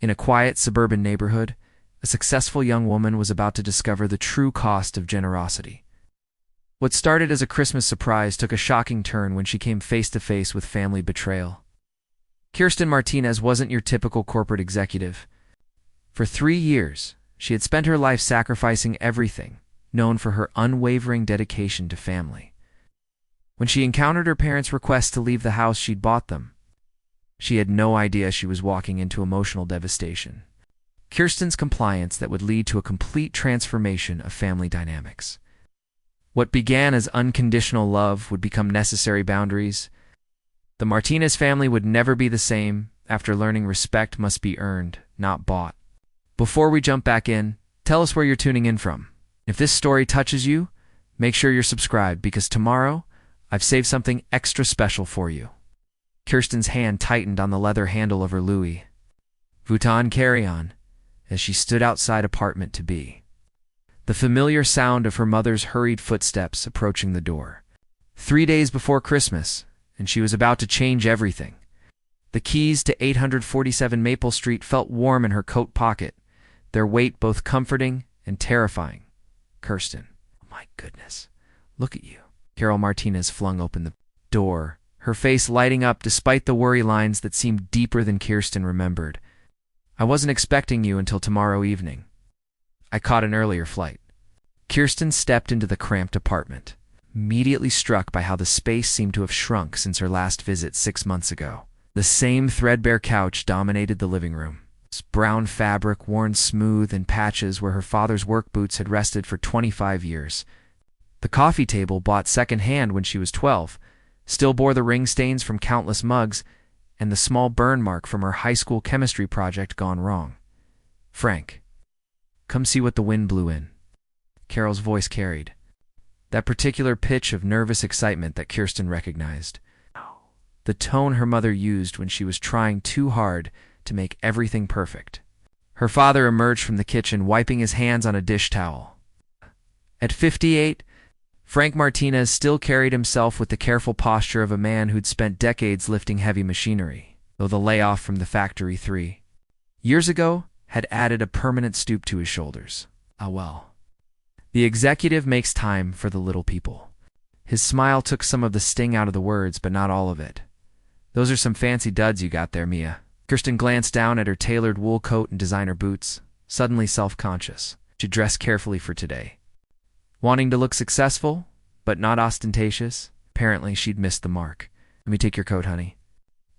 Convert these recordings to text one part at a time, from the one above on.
In a quiet suburban neighborhood, a successful young woman was about to discover the true cost of generosity. What started as a Christmas surprise took a shocking turn when she came face to face with family betrayal. Kirsten Martinez wasn't your typical corporate executive. For 3 years, she had spent her life sacrificing everything, known for her unwavering dedication to family. When she encountered her parents' request to leave the house she'd bought them, she had no idea she was walking into emotional devastation. Kirsten's compliance that would lead to a complete transformation of family dynamics. What began as unconditional love would become necessary boundaries. The Martinez family would never be the same after learning respect must be earned, not bought. Before we jump back in, tell us where you're tuning in from. If this story touches you, make sure you're subscribed because tomorrow, I've saved something extra special for you. Kirsten's hand tightened on the leather handle of her Louis Vuitton carry-on as she stood outside apartment to be. The familiar sound of her mother's hurried footsteps approaching the door. 3 days before Christmas, and she was about to change everything. The keys to 847 Maple Street felt warm in her coat pocket, their weight both comforting and terrifying. Kirsten, oh my goodness, look at you. Carol Martinez flung open the door, her face lighting up despite the worry lines that seemed deeper than Kirsten remembered. I wasn't expecting you until tomorrow evening. I caught an earlier flight. Kirsten stepped into the cramped apartment, immediately struck by how the space seemed to have shrunk since her last visit 6 months ago. The same threadbare couch dominated the living room. Its brown fabric worn smooth in patches where her father's work boots had rested for 25 years. The coffee table, bought second-hand when she was 12, still bore the ring stains from countless mugs and the small burn mark from her high school chemistry project gone wrong. Frank, come see what the wind blew in. Carol's voice carried that particular pitch of nervous excitement that Kirsten recognized. The tone her mother used when she was trying too hard to make everything perfect. Her father emerged from the kitchen, wiping his hands on a dish towel. At 58, Frank Martinez still carried himself with the careful posture of a man who'd spent decades lifting heavy machinery, though the layoff from the factory 3 years ago had added a permanent stoop to his shoulders. Ah well. The executive makes time for the little people. His smile took some of the sting out of the words, but not all of it. Those are some fancy duds you got there, Mia. Kirsten glanced down at her tailored wool coat and designer boots, suddenly self-conscious. She dressed carefully for today. Wanting to look successful, but not ostentatious, apparently she'd missed the mark. Let me take your coat, honey.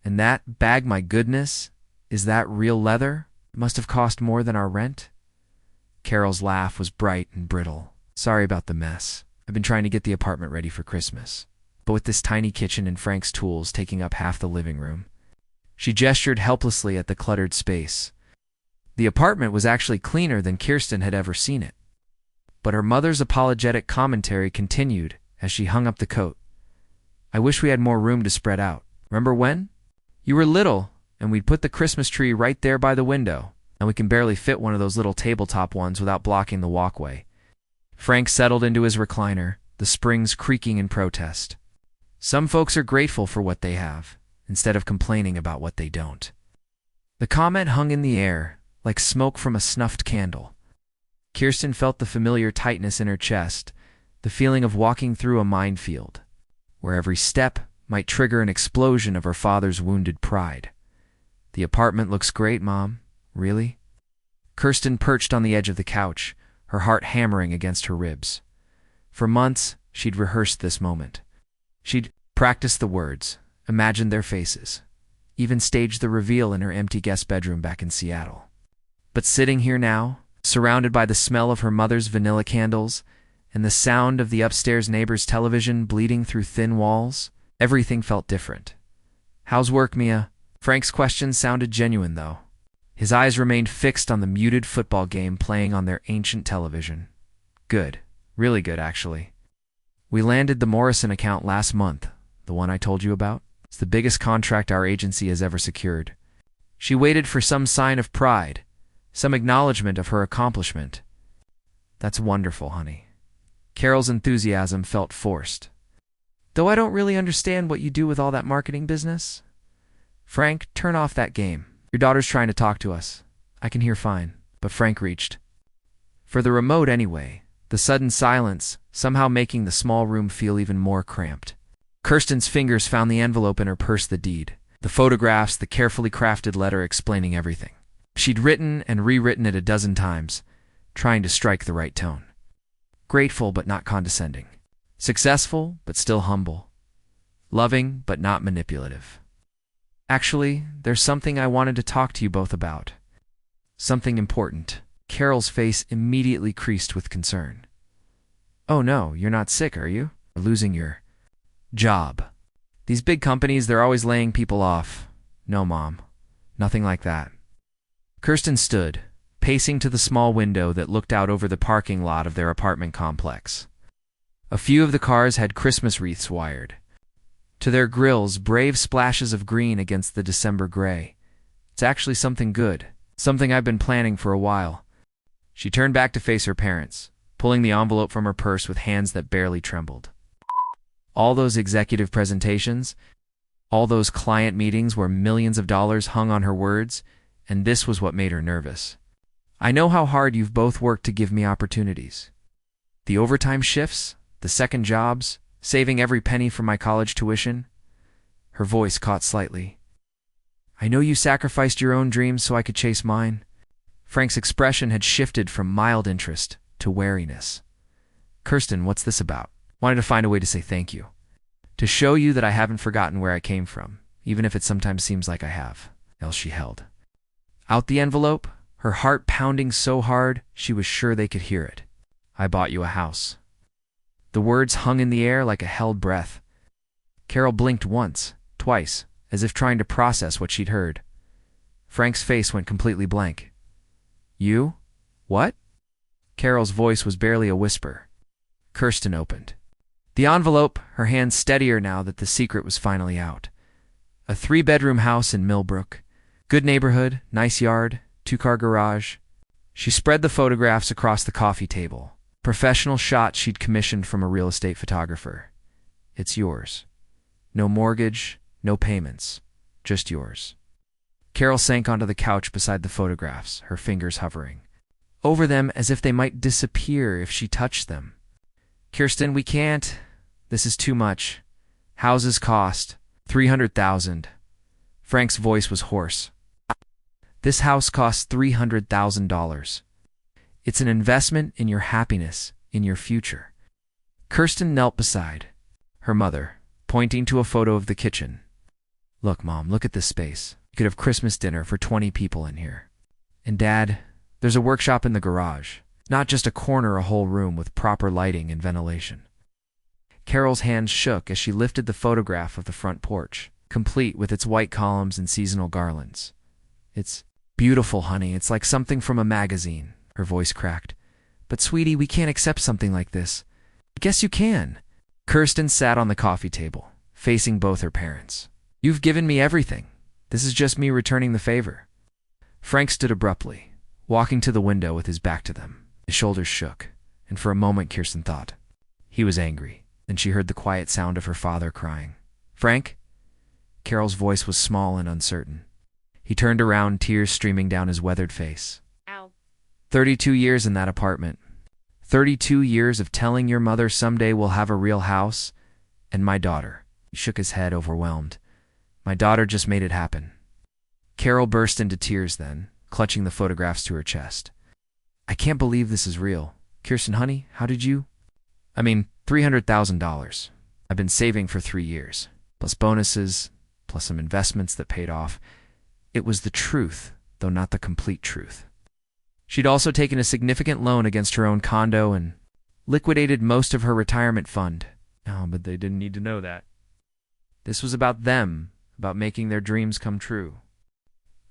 And that bag, my goodness, is that real leather? It must have cost more than our rent. Carol's laugh was bright and brittle. Sorry about the mess. I've been trying to get the apartment ready for Christmas. But with this tiny kitchen and Frank's tools taking up half the living room. She gestured helplessly at the cluttered space. The apartment was actually cleaner than Kirsten had ever seen it. But her mother's apologetic commentary continued as she hung up the coat. I wish we had more room to spread out. Remember when? You were little, and we'd put the Christmas tree right there by the window, and we can barely fit one of those little tabletop ones without blocking the walkway. Frank settled into his recliner, the springs creaking in protest. Some folks are grateful for what they have, instead of complaining about what they don't. The comment hung in the air, like smoke from a snuffed candle. Kirsten felt the familiar tightness in her chest, the feeling of walking through a minefield, where every step might trigger an explosion of her father's wounded pride. The apartment looks great, Mom. Really? Kirsten perched on the edge of the couch, her heart hammering against her ribs. For months, she'd rehearsed this moment. She'd practiced the words, imagined their faces, even staged the reveal in her empty guest bedroom back in Seattle. But sitting here now, surrounded by the smell of her mother's vanilla candles and the sound of the upstairs neighbor's television bleeding through thin walls, everything felt different. How's work, Mia? Frank's question sounded genuine, though. His eyes remained fixed on the muted football game playing on their ancient television. Good. Really good, actually. We landed the Morrison account last month, the one I told you about. It's the biggest contract our agency has ever secured. She waited for some sign of pride, some acknowledgement of her accomplishment. That's wonderful, honey. Carol's enthusiasm felt forced. Though I don't really understand what you do with all that marketing business. Frank, turn off that game. Your daughter's trying to talk to us. I can hear fine, but Frank reached for the remote anyway, the sudden silence somehow making the small room feel even more cramped. Kirsten's fingers found the envelope in her purse, the deed, the photographs, the carefully crafted letter explaining everything. She'd written and rewritten it a dozen times, trying to strike the right tone. Grateful but not condescending. Successful but still humble. Loving but not manipulative. Actually, there's something I wanted to talk to you both about. Something important. Carol's face immediately creased with concern. Oh no, you're not sick, are you? Or losing your job? These big companies, they're always laying people off. No, Mom. Nothing like that. Kirsten stood, pacing to the small window that looked out over the parking lot of their apartment complex. A few of the cars had Christmas wreaths wired. To their grills, brave splashes of green against the December gray. It's actually something good, something I've been planning for a while. She turned back to face her parents, pulling the envelope from her purse with hands that barely trembled. All those executive presentations, all those client meetings where millions of dollars hung on her words, and this was what made her nervous. I know how hard you've both worked to give me opportunities. The overtime shifts, the second jobs, saving every penny from my college tuition. Her voice caught slightly. I know you sacrificed your own dreams so I could chase mine. Frank's expression had shifted from mild interest to wariness. Kirsten, what's this about? Wanted to find a way to say thank you. To show you that I haven't forgotten where I came from, even if it sometimes seems like I have. Else she held out the envelope, her heart pounding so hard she was sure they could hear it. I bought you a house. The words hung in the air like a held breath. Carol blinked once, twice, as if trying to process what she'd heard. Frank's face went completely blank. You? What? Carol's voice was barely a whisper. Kirsten opened the envelope, her hands steadier now that the secret was finally out. A 3-bedroom house in Millbrook. Good neighborhood, nice yard, 2-car garage. She spread the photographs across the coffee table. Professional shots she'd commissioned from a real estate photographer. It's yours. No mortgage, no payments. Just yours. Carol sank onto the couch beside the photographs, her fingers hovering over them as if they might disappear if she touched them. Kirsten, we can't. This is too much. Houses cost $300,000. Frank's voice was hoarse. This house costs $300,000. It's an investment in your happiness, in your future. Kirsten knelt beside her mother, pointing to a photo of the kitchen. Look, Mom, look at this space. You could have Christmas dinner for 20 people in here. And Dad, there's a workshop in the garage. Not just a corner, a whole room with proper lighting and ventilation. Carol's hands shook as she lifted the photograph of the front porch, complete with its white columns and seasonal garlands. It's beautiful, honey. It's like something from a magazine. Her voice cracked. But sweetie, we can't accept something like this. Guess you can. Kirsten sat on the coffee table, facing both her parents. You've given me everything. This is just me returning the favor. Frank stood abruptly, walking to the window with his back to them. His shoulders shook, and for a moment Kirsten thought he was angry. Then she heard the quiet sound of her father crying. Frank? Carol's voice was small and uncertain. He turned around, tears streaming down his weathered face. Ow. 32 years in that apartment. 32 years of telling your mother someday we'll have a real house. And my daughter. He shook his head, overwhelmed. My daughter just made it happen. Carol burst into tears then, clutching the photographs to her chest. I can't believe this is real. Kirsten, honey, how did you? $300,000. I've been saving for 3 years, plus bonuses, plus some investments that paid off. It was the truth, though not the complete truth. She'd also taken a significant loan against her own condo and liquidated most of her retirement fund. Oh, but they didn't need to know that. This was about them, about making their dreams come true.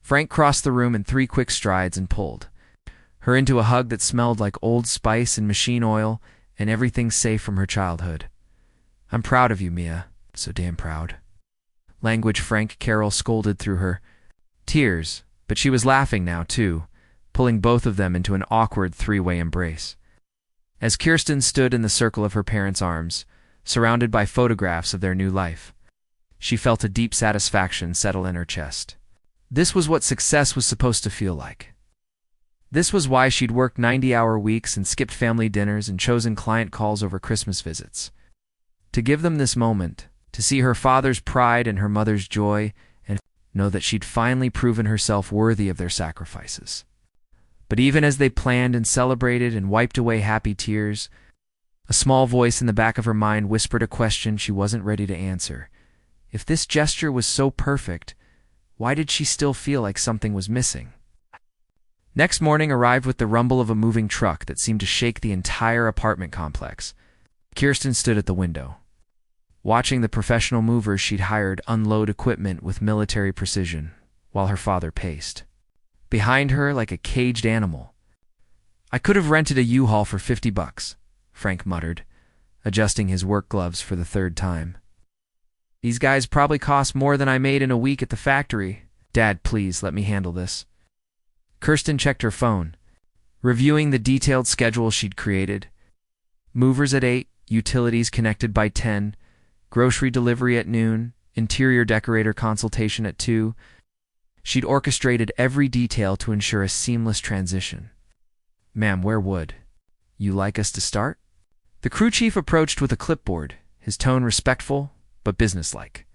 Frank crossed the room in 3 quick strides and pulled her into a hug that smelled like Old Spice and machine oil and everything safe from her childhood. I'm proud of you, Mia. So damn proud. Language Frank, Carol scolded through her tears, but she was laughing now, too, pulling both of them into an awkward 3-way embrace. As Kirsten stood in the circle of her parents' arms, surrounded by photographs of their new life, she felt a deep satisfaction settle in her chest. This was what success was supposed to feel like. This was why she'd worked 90-hour weeks and skipped family dinners and chosen client calls over Christmas visits. To give them this moment, to see her father's pride and her mother's joy, and know that she'd finally proven herself worthy of their sacrifices. But even as they planned and celebrated and wiped away happy tears, a small voice in the back of her mind whispered a question she wasn't ready to answer. If this gesture was so perfect, why did she still feel like something was missing? Next morning arrived with the rumble of a moving truck that seemed to shake the entire apartment complex. Kirsten stood at the window, watching the professional movers she'd hired unload equipment with military precision, while her father paced behind her like a caged animal. "I could have rented a U-Haul for $50, Frank muttered, adjusting his work gloves for the third time. "These guys probably cost more than I made in a week at the factory. Dad, please let me handle this." Kirsten checked her phone, reviewing the detailed schedule she'd created. Movers at 8, utilities connected by 10, grocery delivery at noon, interior decorator consultation at 2. She'd orchestrated every detail to ensure a seamless transition. "Ma'am, where would you like us to start?" The crew chief approached with a clipboard, his tone respectful but businesslike.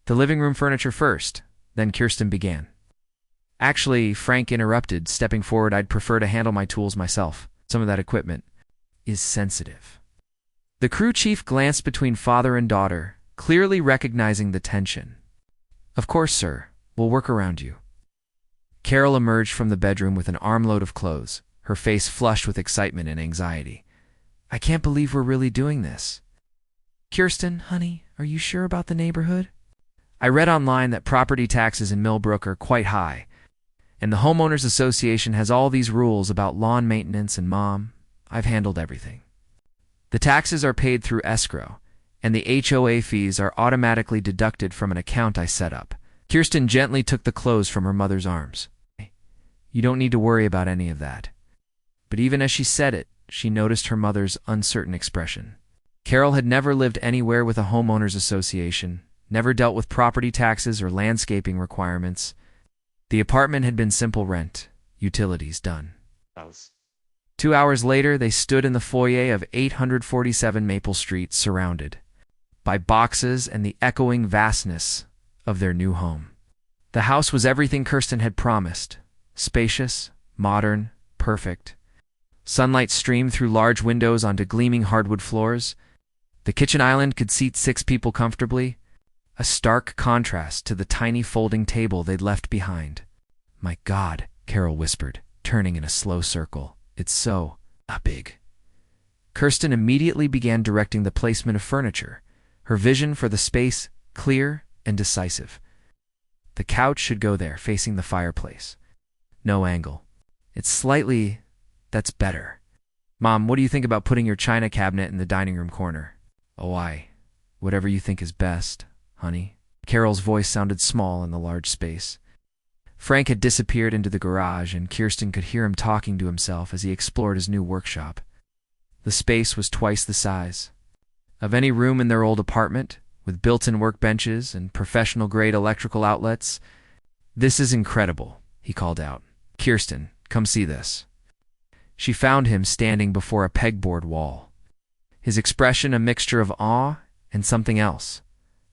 "The living room furniture first," then Kirsten began. "Actually," Frank interrupted, stepping forward, "I'd prefer to handle my tools myself. Some of that equipment is sensitive." The crew chief glanced between father and daughter, clearly recognizing the tension. "Of course, sir. We'll work around you." Carol emerged from the bedroom with an armload of clothes, her face flushed with excitement and anxiety. "I can't believe we're really doing this." "Kirsten, honey, are you sure about the neighborhood?" "I read online that property taxes in Millbrook are quite high, and the homeowners association has all these rules about lawn maintenance, and Mom, I've handled everything. The taxes are paid through escrow, and the HOA fees are automatically deducted from an account I set up." Kirsten gently took the clothes from her mother's arms. "You don't need to worry about any of that." But even as she said it, she noticed her mother's uncertain expression. Carol had never lived anywhere with a homeowners association, never dealt with property taxes or landscaping requirements. The apartment had been simple rent, utilities done. 2 hours later, they stood in the foyer of 847 Maple Street, surrounded by boxes and the echoing vastness of their new home. The house was everything Kirsten had promised: spacious, modern, perfect. Sunlight streamed through large windows onto gleaming hardwood floors. The kitchen island could seat 6 people comfortably, a stark contrast to the tiny folding table they'd left behind. "My God," Carol whispered, turning in a slow circle. "It's so big." Kirsten immediately began directing the placement of furniture, her vision for the space clear and decisive. The couch should go there, facing the fireplace. No angle. "It's slightly... that's better." "Mom, what do you think about putting your china cabinet in the dining room corner?" "Oh, whatever you think is best, honey." Carol's voice sounded small in the large space. Frank had disappeared into the garage, and Kirsten could hear him talking to himself as he explored his new workshop. The space was twice the size of any room in their old apartment, with built-in workbenches and professional-grade electrical outlets. "This is incredible," he called out. "Kirsten, come see this." She found him standing before a pegboard wall, his expression a mixture of awe and something else,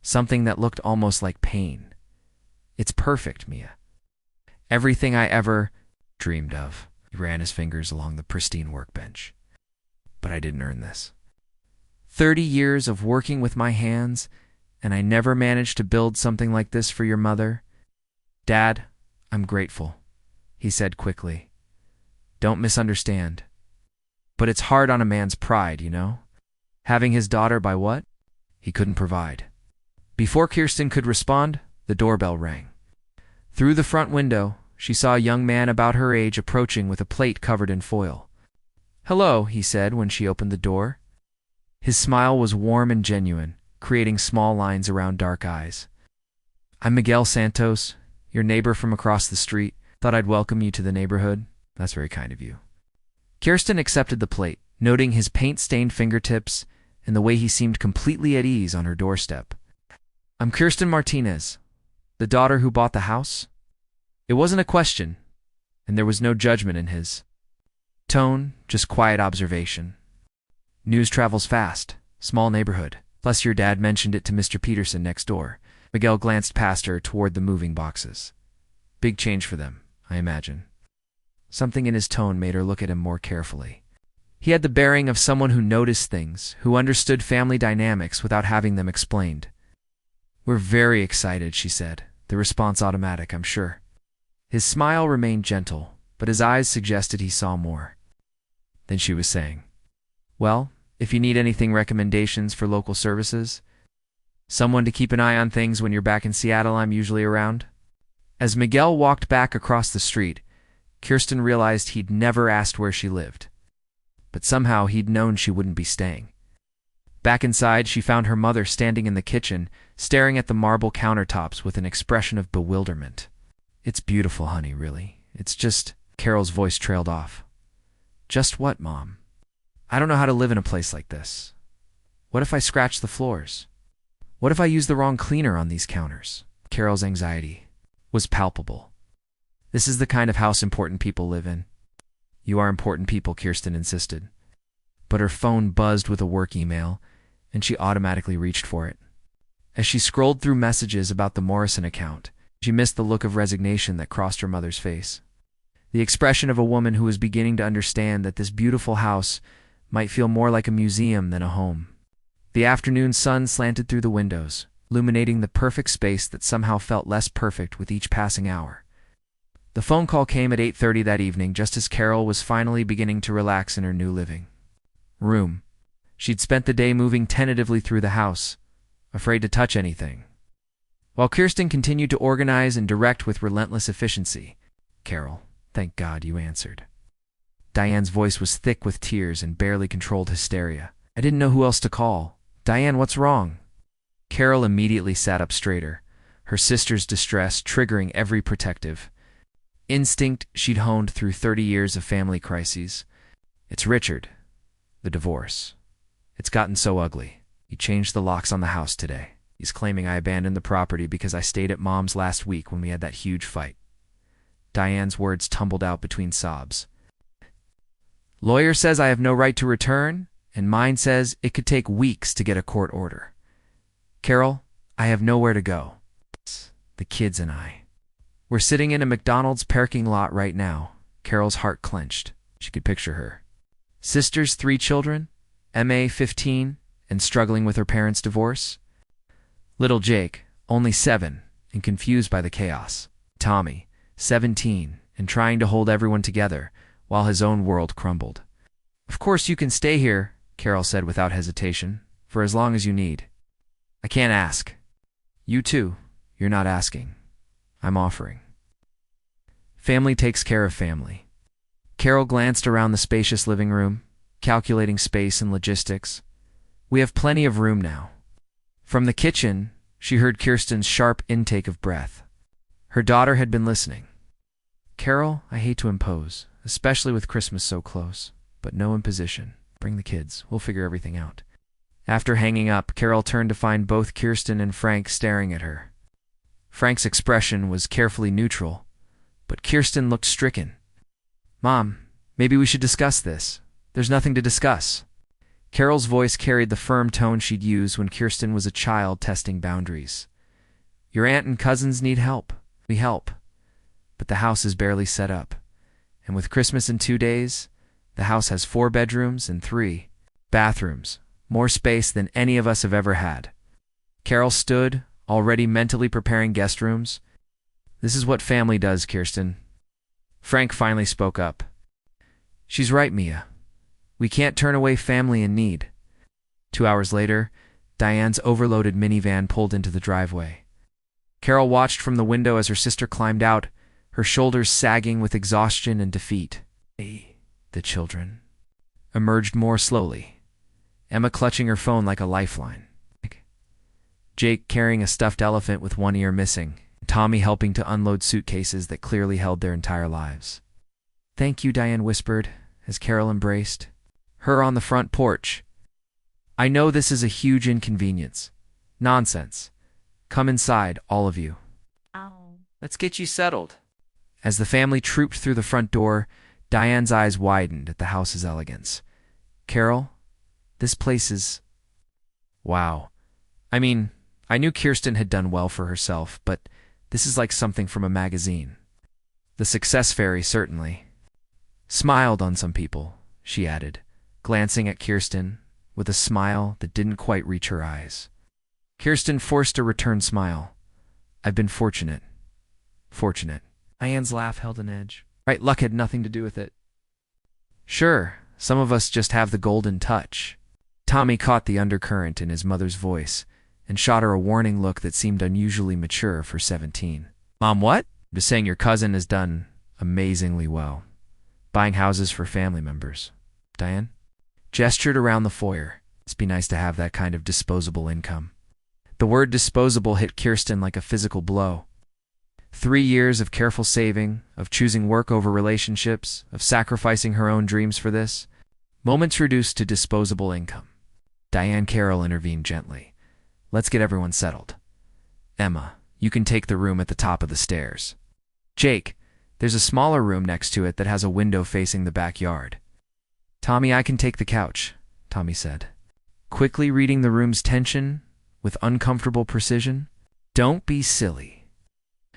something that looked almost like pain. "It's perfect, Mia. Everything I ever dreamed of." He ran his fingers along the pristine workbench. "But I didn't earn this. 30 years of working with my hands, and I never managed to build something like this for your mother. Dad, I'm grateful," he said quickly. "Don't misunderstand. But it's hard on a man's pride, you know? Having his daughter by what he couldn't provide." Before Kirsten could respond, the doorbell rang. Through the front window, she saw a young man about her age approaching with a plate covered in foil. "Hello," he said when she opened the door. His smile was warm and genuine, creating small lines around dark eyes. "I'm Miguel Santos, your neighbor from across the street. Thought I'd welcome you to the neighborhood." "That's very kind of you." Kirsten accepted the plate, noting his paint-stained fingertips and the way he seemed completely at ease on her doorstep. "I'm Kirsten Martinez, the daughter who bought the house." It wasn't a question. and there was no judgment in his tone, just quiet observation. News travels fast. Small neighborhood. Plus your dad mentioned it to Mr. Peterson next door. Miguel glanced past her toward the moving boxes. Big change for them, I imagine. Something in his tone made her look at him more carefully. He had the bearing of someone who noticed things, who understood family dynamics without having them explained. We're very excited, she said, the response automatic, I'm sure. His smile remained gentle, but his eyes suggested he saw more. Then she was saying, well, if you need anything, recommendations for local services? Someone to keep an eye on things when you're back in Seattle, I'm usually around. As Miguel walked back across the street, Kirsten realized he'd never asked where she lived. But somehow he'd known she wouldn't be staying. Back inside, she found her mother standing in the kitchen, staring at the marble countertops with an expression of bewilderment. It's beautiful, honey, really. It's just... Carol's voice trailed off. Just what, Mom? I don't know how to live in a place like this. What if I scratch the floors? What if I use the wrong cleaner on these counters? Carol's anxiety was palpable. This is the kind of house important people live in. You are important people, Kirsten insisted. But her phone buzzed with a work email, and she automatically reached for it. As she scrolled through messages about the Morrison account, she missed the look of resignation that crossed her mother's face. The expression of a woman who was beginning to understand that this beautiful house might feel more like a museum than a home. The afternoon sun slanted through the windows, illuminating the perfect space that somehow felt less perfect with each passing hour. The phone call came at 8:30 that evening, just as Carol was finally beginning to relax in her new living room. She'd spent the day moving tentatively through the house, afraid to touch anything. While Kirsten continued to organize and direct with relentless efficiency, Carol, thank God you answered. Diane's voice was thick with tears and barely controlled hysteria. I didn't know who else to call. Diane, what's wrong? Carol immediately sat up straighter, her sister's distress triggering every protective instinct she'd honed through 30 years of family crises. It's Richard. The divorce. It's gotten so ugly. He changed the locks on the house today. He's claiming I abandoned the property because I stayed at Mom's last week when we had that huge fight. Diane's words tumbled out between sobs. Lawyer says I have no right to return, and mine says it could take weeks to get a court order. Carol, I have nowhere to go. The kids and I. We're sitting in a McDonald's parking lot right now. Carol's heart clenched. She could picture her. Sisters, 3 children, MA 15, and struggling with her parents' divorce. Little Jake, only 7, and confused by the chaos. Tommy, 17, and trying to hold everyone together, while his own world crumbled. Of course you can stay here, Carol said without hesitation, for as long as you need. I can't ask. You too. You're not asking. I'm offering. Family takes care of family. Carol glanced around the spacious living room, calculating space and logistics. We have plenty of room now. From the kitchen, she heard Kirsten's sharp intake of breath. Her daughter had been listening. Carol, I hate to impose, especially with Christmas so close, but no imposition. Bring the kids. We'll figure everything out. After hanging up, Carol turned to find both Kirsten and Frank staring at her. Frank's expression was carefully neutral, but Kirsten looked stricken. Mom, maybe we should discuss this. There's nothing to discuss. Carol's voice carried the firm tone she'd used when Kirsten was a child testing boundaries. Your aunt and cousins need help. We help. But the house is barely set up. And with Christmas in 2 days, the house has 4 bedrooms and 3 bathrooms, more space than any of us have ever had. Carol stood, already mentally preparing guest rooms. This is what family does, Kirsten. Frank finally spoke up. She's right, Mia. We can't turn away family in need. 2 hours later, Diane's overloaded minivan pulled into the driveway. Carol watched from the window as her sister climbed out, her shoulders sagging with exhaustion and defeat. The children emerged more slowly, Emma clutching her phone like a lifeline. Jake carrying a stuffed elephant with one ear missing, Tommy helping to unload suitcases that clearly held their entire lives. Thank you, Diane whispered, as Carol embraced her on the front porch. I know this is a huge inconvenience. Nonsense. Come inside, all of you. Ow. Let's get you settled. As the family trooped through the front door, Diane's eyes widened at the house's elegance. Carol, this place is... Wow. I mean, I knew Kirsten had done well for herself, but this is like something from a magazine. The success fairy certainly smiled on some people, she added, glancing at Kirsten with a smile that didn't quite reach her eyes. Kirsten forced a return smile. I've been fortunate. Fortunate. Diane's laugh held an edge. Right, luck had nothing to do with it. Sure, some of us just have the golden touch. Tommy caught the undercurrent in his mother's voice and shot her a warning look that seemed unusually mature for 17. Mom, what? I'm just saying your cousin has done amazingly well. Buying houses for family members. Diane gestured around the foyer. It'd be nice to have that kind of disposable income. The word disposable hit Kirsten like a physical blow. 3 years of careful saving, of choosing work over relationships, of sacrificing her own dreams for this. Moments reduced to disposable income. Diane Carroll intervened gently. Let's get everyone settled. Emma, you can take the room at the top of the stairs. Jake, there's a smaller room next to it that has a window facing the backyard. Tommy, I can take the couch, Tommy said, quickly reading the room's tension with uncomfortable precision. Don't be silly.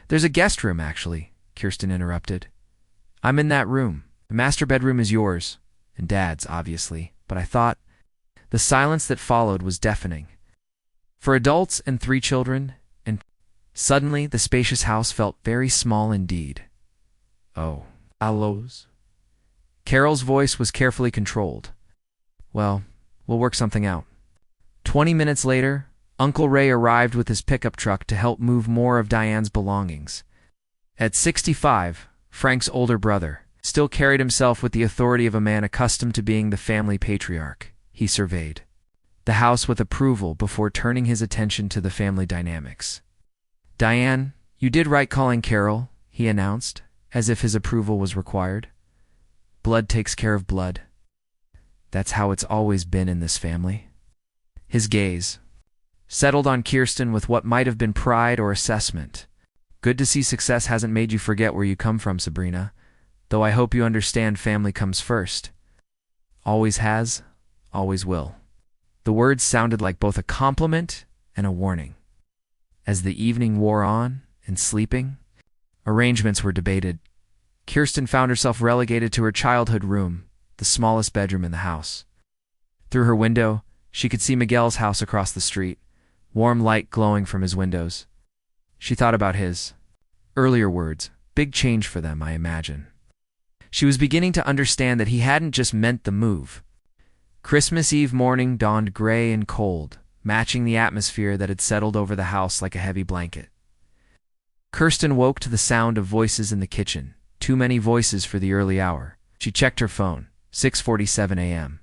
There's a guest room, actually, Kirsten interrupted. I'm in that room. The master bedroom is yours, and Dad's, obviously, but I thought... The silence that followed was deafening. For adults and 3 children, and suddenly the spacious house felt very small indeed. Oh, aloes. Carol's voice was carefully controlled. Well, we'll work something out. 20 minutes later, Uncle Ray arrived with his pickup truck to help move more of Diane's belongings. At 65, Frank's older brother still carried himself with the authority of a man accustomed to being the family patriarch. He surveyed the house with approval before turning his attention to the family dynamics. Diane, you did right calling Carol, he announced, as if his approval was required. Blood takes care of blood. That's how it's always been in this family. His gaze settled on Kirsten with what might have been pride or assessment. Good to see success hasn't made you forget where you come from, Sabrina, though I hope you understand family comes first. Always has, always will. The words sounded like both a compliment and a warning. As the evening wore on, and sleeping, arrangements were debated. Kirsten found herself relegated to her childhood room, the smallest bedroom in the house. Through her window, she could see Miguel's house across the street, warm light glowing from his windows. She thought about his earlier words, big change for them, I imagine. She was beginning to understand that he hadn't just meant the move. Christmas Eve morning dawned gray and cold, matching the atmosphere that had settled over the house like a heavy blanket. Kirsten woke to the sound of voices in the kitchen, too many voices for the early hour. She checked her phone, 6:47 a.m.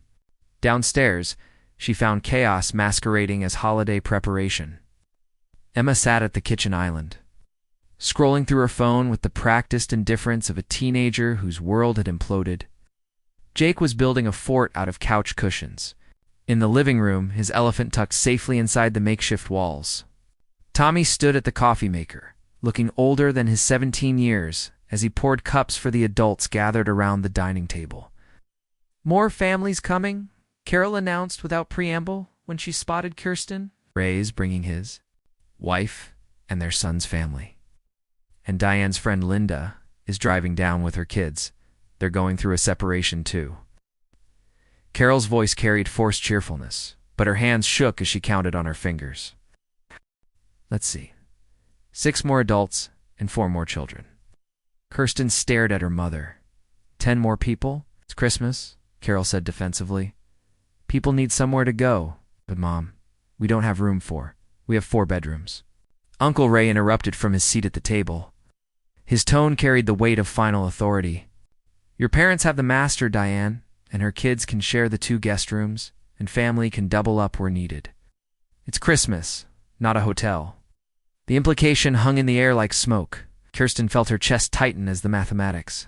Downstairs, she found chaos masquerading as holiday preparation. Emma sat at the kitchen island, scrolling through her phone with the practiced indifference of a teenager whose world had imploded. Jake was building a fort out of couch cushions. In the living room, his elephant tucked safely inside the makeshift walls. Tommy stood at the coffee maker, looking older than his 17 years, as he poured cups for the adults gathered around the dining table. More families coming, Carol announced without preamble when she spotted Kirsten. Ray's bringing his wife and their son's family. And Diane's friend Linda is driving down with her kids. They're going through a separation too. Carol's voice carried forced cheerfulness, but her hands shook as she counted on her fingers. Let's see. 6 more adults and 4 more children. Kirsten stared at her mother. 10 more people? It's Christmas, Carol said defensively. People need somewhere to go. But Mom, we don't have room for. We have 4 bedrooms. Uncle Ray interrupted from his seat at the table. His tone carried the weight of final authority. Your parents have the master, Diane, and her kids can share the 2 guest rooms, and family can double up where needed. It's Christmas, not a hotel. The implication hung in the air like smoke. Kirsten felt her chest tighten as the mathematics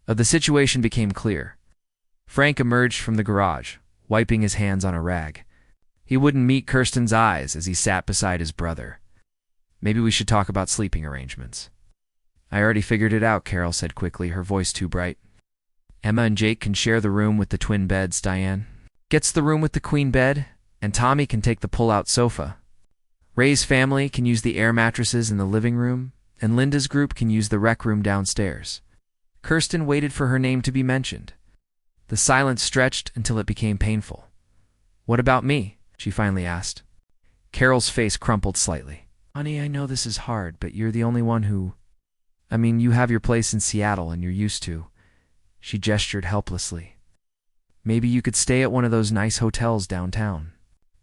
of the situation became clear. Frank emerged from the garage, wiping his hands on a rag. He wouldn't meet Kirsten's eyes as he sat beside his brother. Maybe we should talk about sleeping arrangements. I already figured it out, Carol said quickly, her voice too bright. Emma and Jake can share the room with the twin beds, Diane gets the room with the queen bed, and Tommy can take the pull-out sofa. Ray's family can use the air mattresses in the living room, and Linda's group can use the rec room downstairs. Kirsten waited for her name to be mentioned. The silence stretched until it became painful. What about me? She finally asked. Carol's face crumpled slightly. Honey, I know this is hard, but you're the only one who... you have your place in Seattle and you're used to... She gestured helplessly. Maybe you could stay at one of those nice hotels downtown.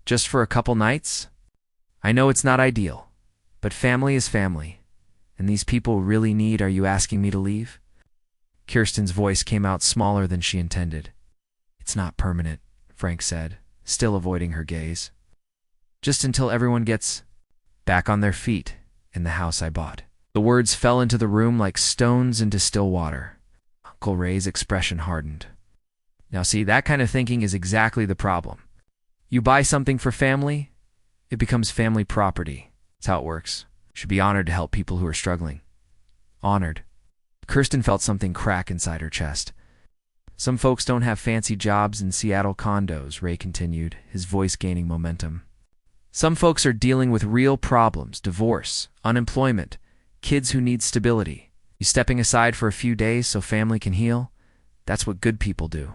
Just for a couple nights? I know it's not ideal, but family is family. And these people really need... Are you asking me to leave? Kirsten's voice came out smaller than she intended. It's not permanent, Frank said, still avoiding her gaze. Just until everyone gets back on their feet in the house I bought. The words fell into the room like stones into still water. Uncle Ray's expression hardened. Now see, that kind of thinking is exactly the problem. You buy something for family, it becomes family property. That's how it works. You should be honored to help people who are struggling. Honored. Kirsten felt something crack inside her chest. Some folks don't have fancy jobs in Seattle condos, Ray continued, his voice gaining momentum. Some folks are dealing with real problems, divorce, unemployment, kids who need stability. You stepping aside for a few days so family can heal? That's what good people do.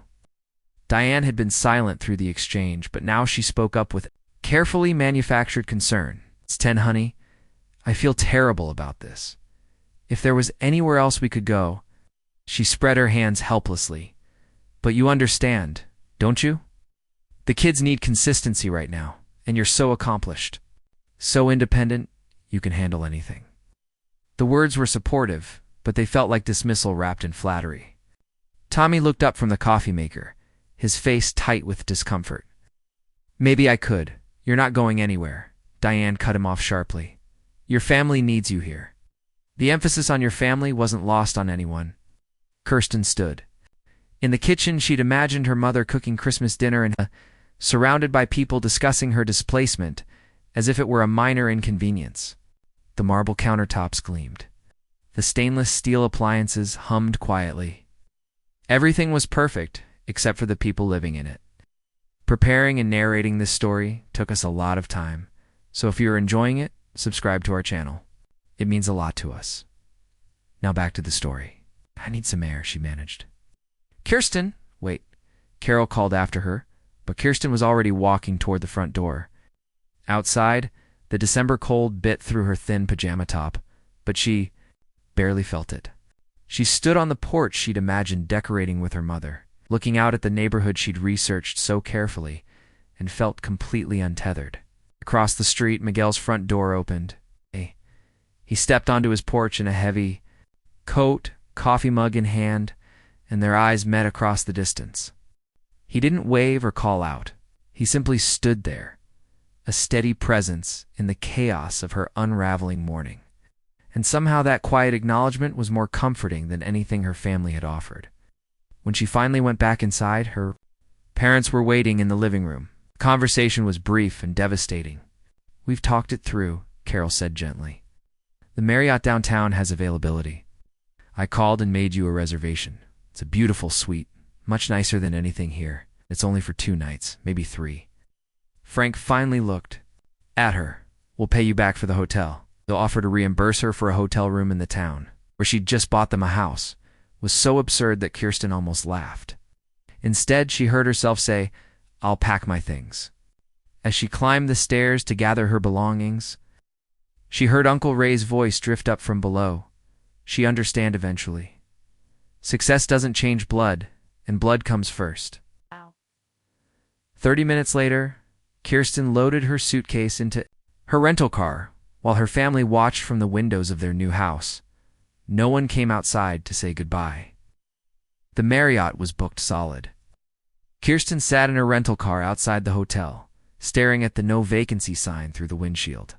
Diane had been silent through the exchange, but now she spoke up with carefully manufactured concern. It's 10, honey. I feel terrible about this. If there was anywhere else we could go... She spread her hands helplessly. But you understand, don't you? The kids need consistency right now, and you're so accomplished. So independent, you can handle anything. The words were supportive, but they felt like dismissal wrapped in flattery. Tommy looked up from the coffee maker, his face tight with discomfort. Maybe I could. You're not going anywhere. Diane cut him off sharply. Your family needs you here. The emphasis on your family wasn't lost on anyone. Kirsten stood. In the kitchen, she'd imagined her mother cooking Christmas dinner and surrounded by people discussing her displacement as if it were a minor inconvenience. The marble countertops gleamed. The stainless steel appliances hummed quietly. Everything was perfect except for the people living in it. Preparing and narrating this story took us a lot of time, so if you're enjoying it, subscribe to our channel. It means a lot to us. Now back to the story. I need some air, she managed. Kirsten! Wait. Carol called after her, but Kirsten was already walking toward the front door. Outside, the December cold bit through her thin pajama top, but she barely felt it. She stood on the porch she'd imagined decorating with her mother, looking out at the neighborhood she'd researched so carefully, and felt completely untethered. Across the street, Miguel's front door opened. He stepped onto his porch in a heavy coat, coffee mug in hand, and their eyes met across the distance. He didn't wave or call out. He simply stood there, a steady presence in the chaos of her unraveling morning. And somehow that quiet acknowledgement was more comforting than anything her family had offered. When she finally went back inside, her parents were waiting in the living room. The conversation was brief and devastating. We've talked it through, Carol said gently. The Marriott downtown has availability. I called and made you a reservation. It's a beautiful suite, much nicer than anything here. It's only for 2 nights, maybe 3. Frank finally looked at her. We'll pay you back for the hotel. They'll offer to reimburse her for a hotel room in the town, where she'd just bought them a house. It was so absurd that Kirsten almost laughed. Instead, she heard herself say, I'll pack my things. As she climbed the stairs to gather her belongings, she heard Uncle Ray's voice drift up from below. She understand eventually. Success doesn't change blood, and blood comes first. Wow. 30 minutes later, Kirsten loaded her suitcase into her rental car while her family watched from the windows of their new house. No one came outside to say goodbye. The Marriott was booked solid. Kirsten sat in her rental car outside the hotel, staring at the no vacancy sign through the windshield.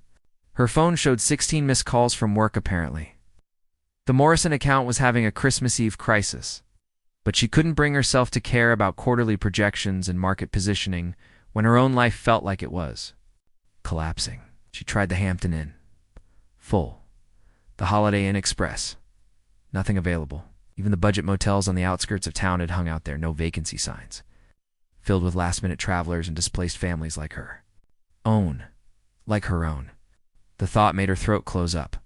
Her phone showed 16 missed calls from work apparently. The Morrison account was having a Christmas Eve crisis, but she couldn't bring herself to care about quarterly projections and market positioning when her own life felt like it was collapsing. She tried the Hampton Inn. Full. The Holiday Inn Express. Nothing available. Even the budget motels on the outskirts of town had hung out there, no vacancy signs, filled with last-minute travelers and displaced families like her. Like her own. The thought made her throat close up.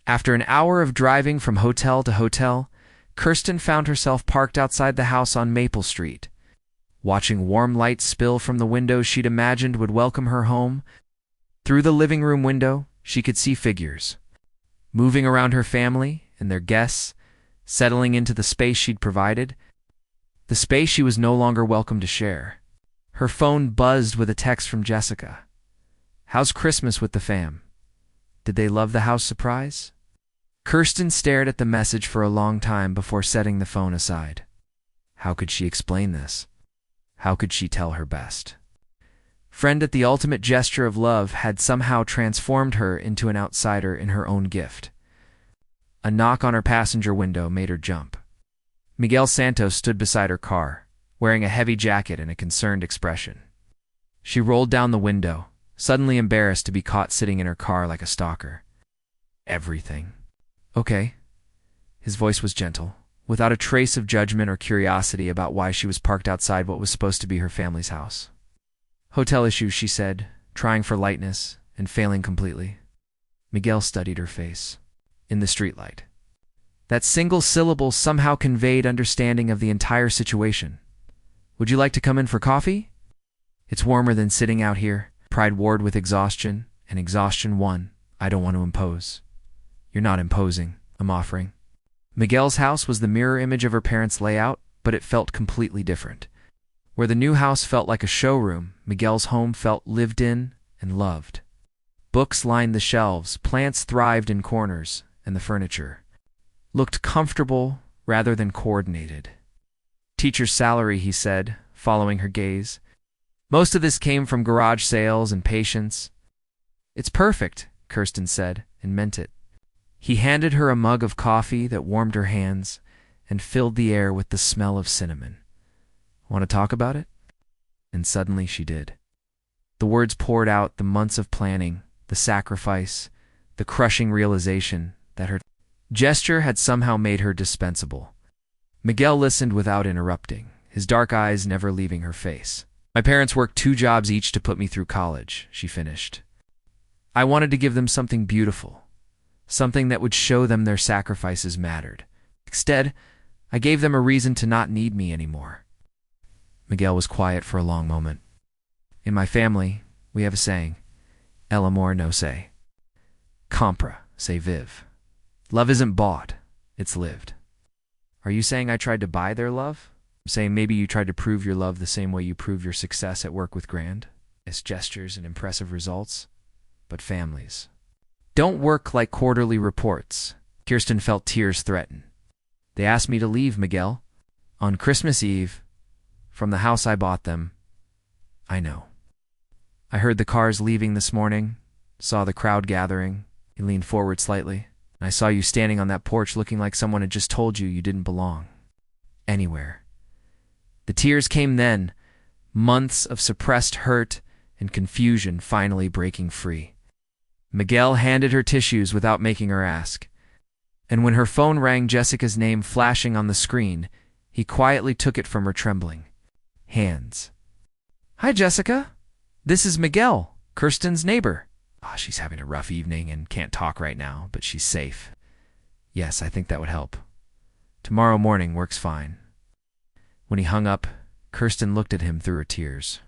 After an hour of driving from hotel to hotel, Kirsten found herself parked outside the house on Maple Street. Watching warm light spill from the windows she'd imagined would welcome her home, through the living room window, she could see figures, moving around her family and their guests, settling into the space she'd provided, the space she was no longer welcome to share. Her phone buzzed with a text from Jessica. "How's Christmas with the fam? Did they love the house surprise?" Kirsten stared at the message for a long time before setting the phone aside. How could she explain this? How could she tell her best friend that the ultimate gesture of love had somehow transformed her into an outsider in her own gift? A knock on her passenger window made her jump. Miguel Santos stood beside her car, wearing a heavy jacket and a concerned expression. She rolled down the window, suddenly embarrassed to be caught sitting in her car like a stalker. "Everything okay?" His voice was gentle, without a trace of judgment or curiosity about why she was parked outside what was supposed to be her family's house. "Hotel issues," she said, trying for lightness and failing completely. Miguel studied her face. In the streetlight, that single syllable somehow conveyed understanding of the entire situation. "Would you like to come in for coffee?" "It's warmer than sitting out here," Pride warred with exhaustion, and exhaustion won. "I don't want to impose." "You're not imposing. I'm offering." Miguel's house was the mirror image of her parents' layout, but it felt completely different. Where the new house felt like a showroom, Miguel's home felt lived in and loved. Books lined the shelves, plants thrived in corners, and the furniture looked comfortable rather than coordinated. "Teacher's salary," he said, following her gaze. "Most of this came from garage sales and patience." "It's perfect," Kirsten said, and meant it. He handed her a mug of coffee that warmed her hands and filled the air with the smell of cinnamon. "Want to talk about it?" And suddenly she did. The words poured out, the months of planning, the sacrifice, the crushing realization that her gesture had somehow made her dispensable. Miguel listened without interrupting, his dark eyes never leaving her face. "My parents worked 2 jobs each to put me through college," she finished. "I wanted to give them something beautiful, something that would show them their sacrifices mattered. Instead, I gave them a reason to not need me anymore." Miguel was quiet for a long moment. "In my family, we have a saying, el amor no se compra, se vive. Love isn't bought, it's lived." "Are you saying I tried to buy their love?" "I'm saying maybe you tried to prove your love the same way you prove your success at work with grand, as gestures and impressive results. But families don't work like quarterly reports." Kirsten felt tears threaten. "They asked me to leave, Miguel. On Christmas Eve, from the house I bought them. I know. I heard the cars leaving this morning, saw the crowd gathering." He leaned forward slightly. "And I saw you standing on that porch looking like someone had just told you you didn't belong anywhere." The tears came then, months of suppressed hurt and confusion finally breaking free. Miguel handed her tissues without making her ask. And when her phone rang, Jessica's name flashing on the screen, he quietly took it from her trembling hands. "Hi, Jessica. This is Miguel, Kirsten's neighbor." She's having a rough evening and can't talk right now, but she's safe." "Yes, I think that would help. Tomorrow morning works fine." When he hung up, Kirsten looked at him through her tears.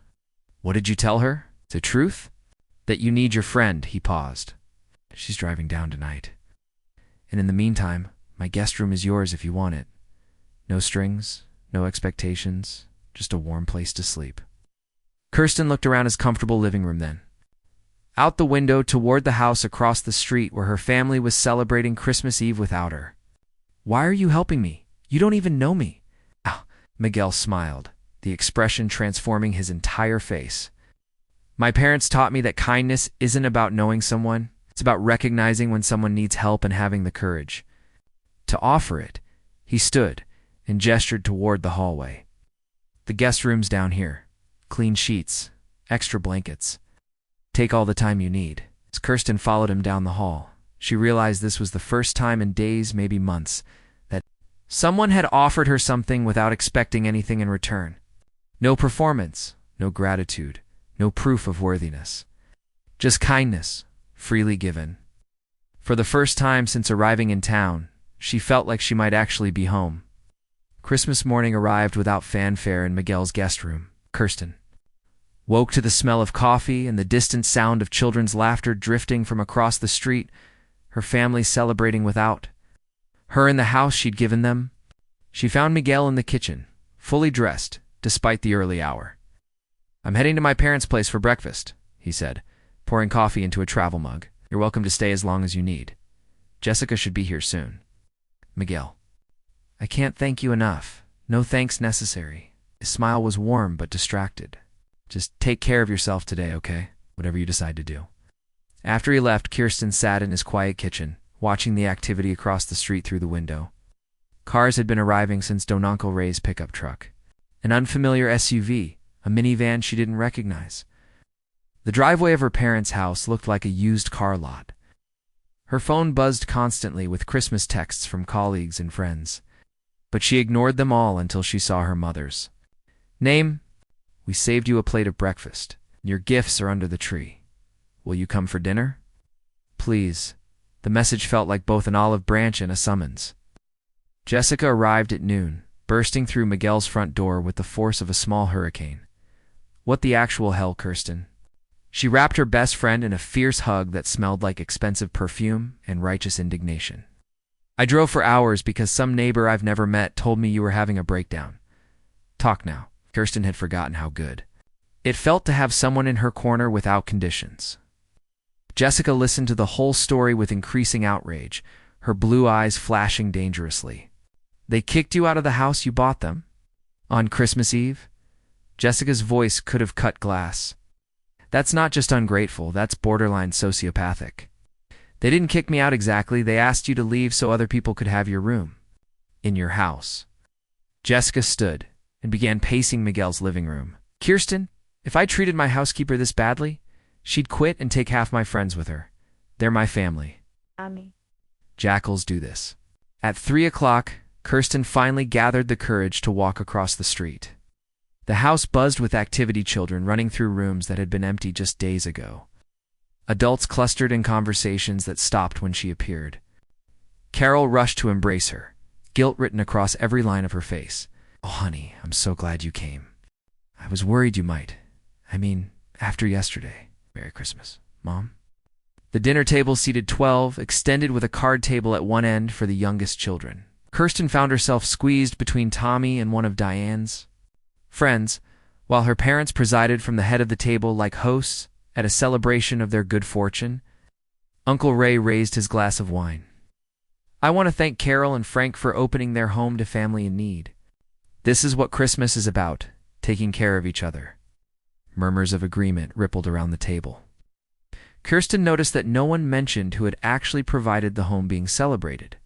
"What did you tell her? The truth?" "That you need your friend," he paused. "She's driving down tonight. And in the meantime, my guest room is yours if you want it. No strings, no expectations, just a warm place to sleep." Kirsten looked around his comfortable living room then. Out the window toward the house across the street where her family was celebrating Christmas Eve without her. "Why are you helping me? You don't even know me." Miguel smiled, the expression transforming his entire face. "My parents taught me that kindness isn't about knowing someone. It's about recognizing when someone needs help and having the courage to offer it." He stood and gestured toward the hallway. "The guest room's down here. Clean sheets, extra blankets. Take all the time you need." As Kirsten followed him down the hall, She realized this was the first time in days, maybe months, that someone had offered her something without expecting anything in return. No performance, no gratitude, no proof of worthiness. Just kindness, freely given. For the first time since arriving in town, she felt like she might actually be home. Christmas morning arrived without fanfare in Miguel's guest room. Kirsten woke to the smell of coffee and the distant sound of children's laughter drifting from across the street, her family celebrating without her in the house she'd given them. She found Miguel in the kitchen, fully dressed, despite the early hour. "I'm heading to my parents' place for breakfast," he said, pouring coffee into a travel mug. "You're welcome to stay as long as you need. Jessica should be here soon." Miguel: "I can't thank you enough. No thanks necessary." His smile was warm but distracted. "Just take care of yourself today, okay? Whatever you decide to do." After he left, Kirsten sat in his quiet kitchen, watching the activity across the street through the window. Cars had been arriving since Don Uncle Ray's pickup truck. An unfamiliar SUV, a minivan she didn't recognize. The driveway of her parents' house looked like a used car lot. Her phone buzzed constantly with Christmas texts from colleagues and friends, but she ignored them all until she saw her mother's. "Name, we saved you a plate of breakfast. Your gifts are under the tree. Will you come for dinner? Please." The message felt like both an olive branch and a summons. Jessica arrived at noon, bursting through Miguel's front door with the force of a small hurricane. "What the actual hell, Kirsten?" She wrapped her best friend in a fierce hug that smelled like expensive perfume and righteous indignation. "I drove for hours because some neighbor I've never met told me you were having a breakdown. Talk now." Kirsten had forgotten how good it felt to have someone in her corner without conditions. Jessica listened to the whole story with increasing outrage, her blue eyes flashing dangerously. "They kicked you out of the house you bought them? On Christmas Eve?" Jessica's voice could have cut glass. "That's not just ungrateful, that's borderline sociopathic. They didn't kick me out exactly, they asked you to leave so other people could have your room. In your house." Jessica stood and began pacing Miguel's living room. "Kirsten, if I treated my housekeeper this badly, she'd quit and take half my friends with her. They're my family." Mommy. Jackals do this. At 3 o'clock, Kirsten finally gathered the courage to walk across the street. The house buzzed with activity children running through rooms that had been empty just days ago. Adults clustered in conversations that stopped when she appeared. Carol rushed to embrace her, guilt written across every line of her face. "Oh, honey, I'm so glad you came. I was worried you might. After yesterday. Merry Christmas, Mom." The dinner table seated 12, extended with a card table at one end for the youngest children. Kirsten found herself squeezed between Tommy and one of Diane's friends, while her parents presided from the head of the table like hosts at a celebration of their good fortune. Uncle Ray raised his glass of wine. "I want to thank Carol and Frank for opening their home to family in need. This is what Christmas is about, taking care of each other." Murmurs of agreement rippled around the table. Kirsten noticed that no one mentioned who had actually provided the home being celebrated.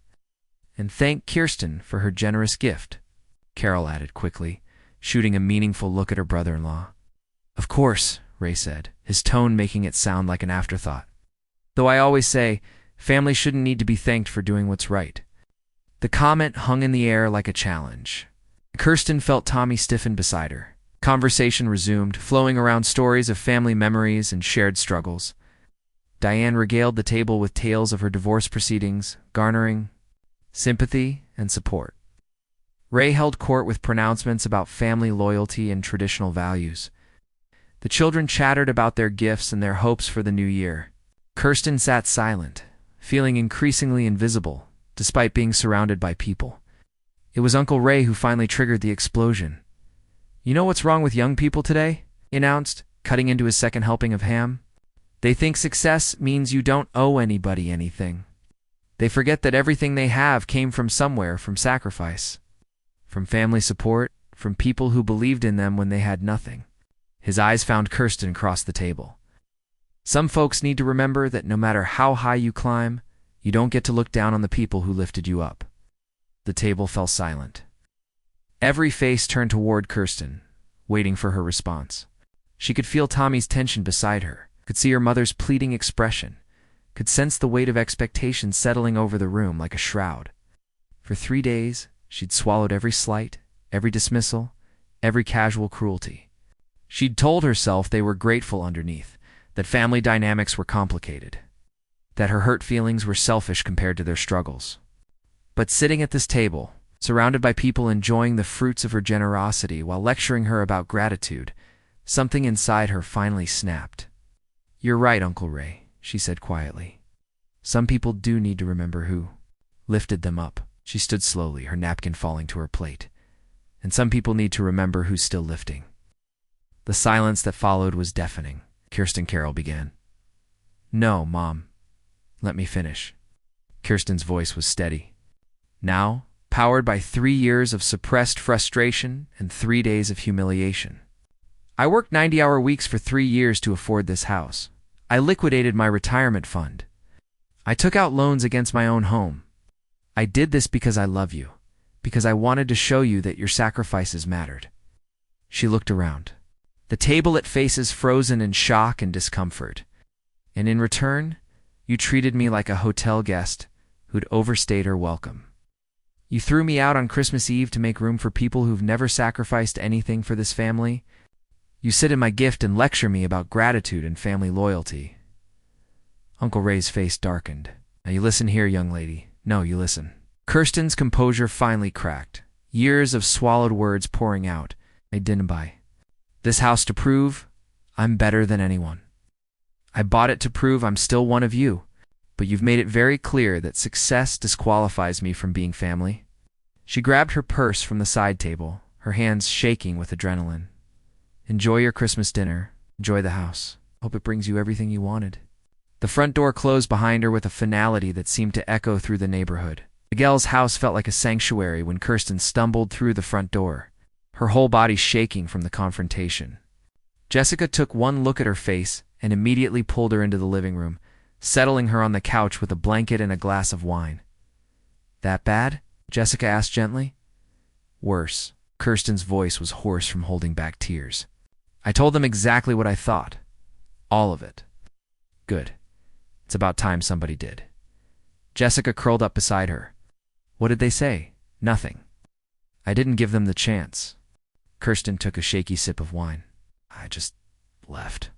"And thank Kirsten for her generous gift," Carol added quickly, shooting a meaningful look at her brother-in-law. "Of course," Ray said, his tone making it sound like an afterthought. "Though I always say, family shouldn't need to be thanked for doing what's right." The comment hung in the air like a challenge. Kirsten felt Tommy stiffen beside her. Conversation resumed, flowing around stories of family memories and shared struggles. Diane regaled the table with tales of her divorce proceedings, garnering sympathy and support. Ray held court with pronouncements about family loyalty and traditional values. The children chattered about their gifts and their hopes for the new year. Kirsten sat silent, feeling increasingly invisible, despite being surrounded by people. It was Uncle Ray who finally triggered the explosion. "You know what's wrong with young people today?" he announced, cutting into his second helping of ham. "They think success means you don't owe anybody anything. They forget that everything they have came from somewhere, from sacrifice, from family support, from people who believed in them when they had nothing." His eyes found Kirsten across the table. "Some folks need to remember that no matter how high you climb, you don't get to look down on the people who lifted you up." The table fell silent. Every face turned toward Kirsten, waiting for her response. She could feel Tommy's tension beside her, could see her mother's pleading expression. could sense the weight of expectation settling over the room like a shroud. For 3 days, she'd swallowed every slight, every dismissal, every casual cruelty. She'd told herself they were grateful underneath, that family dynamics were complicated, that her hurt feelings were selfish compared to their struggles. But sitting at this table, surrounded by people enjoying the fruits of her generosity while lecturing her about gratitude, something inside her finally snapped. "You're right, Uncle Ray," she said quietly. "Some people do need to remember who lifted them up." She stood slowly, her napkin falling to her plate. "And some people need to remember who's still lifting." The silence that followed was deafening. Kirsten Carroll began. "No, Mom. Let me finish." Kirsten's voice was steady. Now, powered by 3 years of suppressed frustration and 3 days of humiliation. "I worked 90-hour weeks for 3 years to afford this house. I liquidated my retirement fund. I took out loans against my own home. I did this because I love you, because I wanted to show you that your sacrifices mattered." She looked around. The table at faces frozen in shock and discomfort. "And in return, you treated me like a hotel guest who'd overstayed her welcome. You threw me out on Christmas Eve to make room for people who've never sacrificed anything for this family. You sit in my gift and lecture me about gratitude and family loyalty." Uncle Ray's face darkened. "Now you listen here, young lady. No, you listen." Kirsten's composure finally cracked, years of swallowed words pouring out. "I didn't buy this house to prove I'm better than anyone. I bought it to prove I'm still one of you, but you've made it very clear that success disqualifies me from being family." She grabbed her purse from the side table, her hands shaking with adrenaline. "Enjoy your Christmas dinner. Enjoy the house. Hope it brings you everything you wanted." The front door closed behind her with a finality that seemed to echo through the neighborhood. Miguel's house felt like a sanctuary when Kirsten stumbled through the front door, her whole body shaking from the confrontation. Jessica took one look at her face and immediately pulled her into the living room, settling her on the couch with a blanket and a glass of wine. "That bad?" Jessica asked gently. "Worse." Kirsten's voice was hoarse from holding back tears. "I told them exactly what I thought. All of it." "Good. It's about time somebody did." Jessica curled up beside her. "What did they say?" "Nothing. I didn't give them the chance." Kirsten took a shaky sip of wine. "I just left.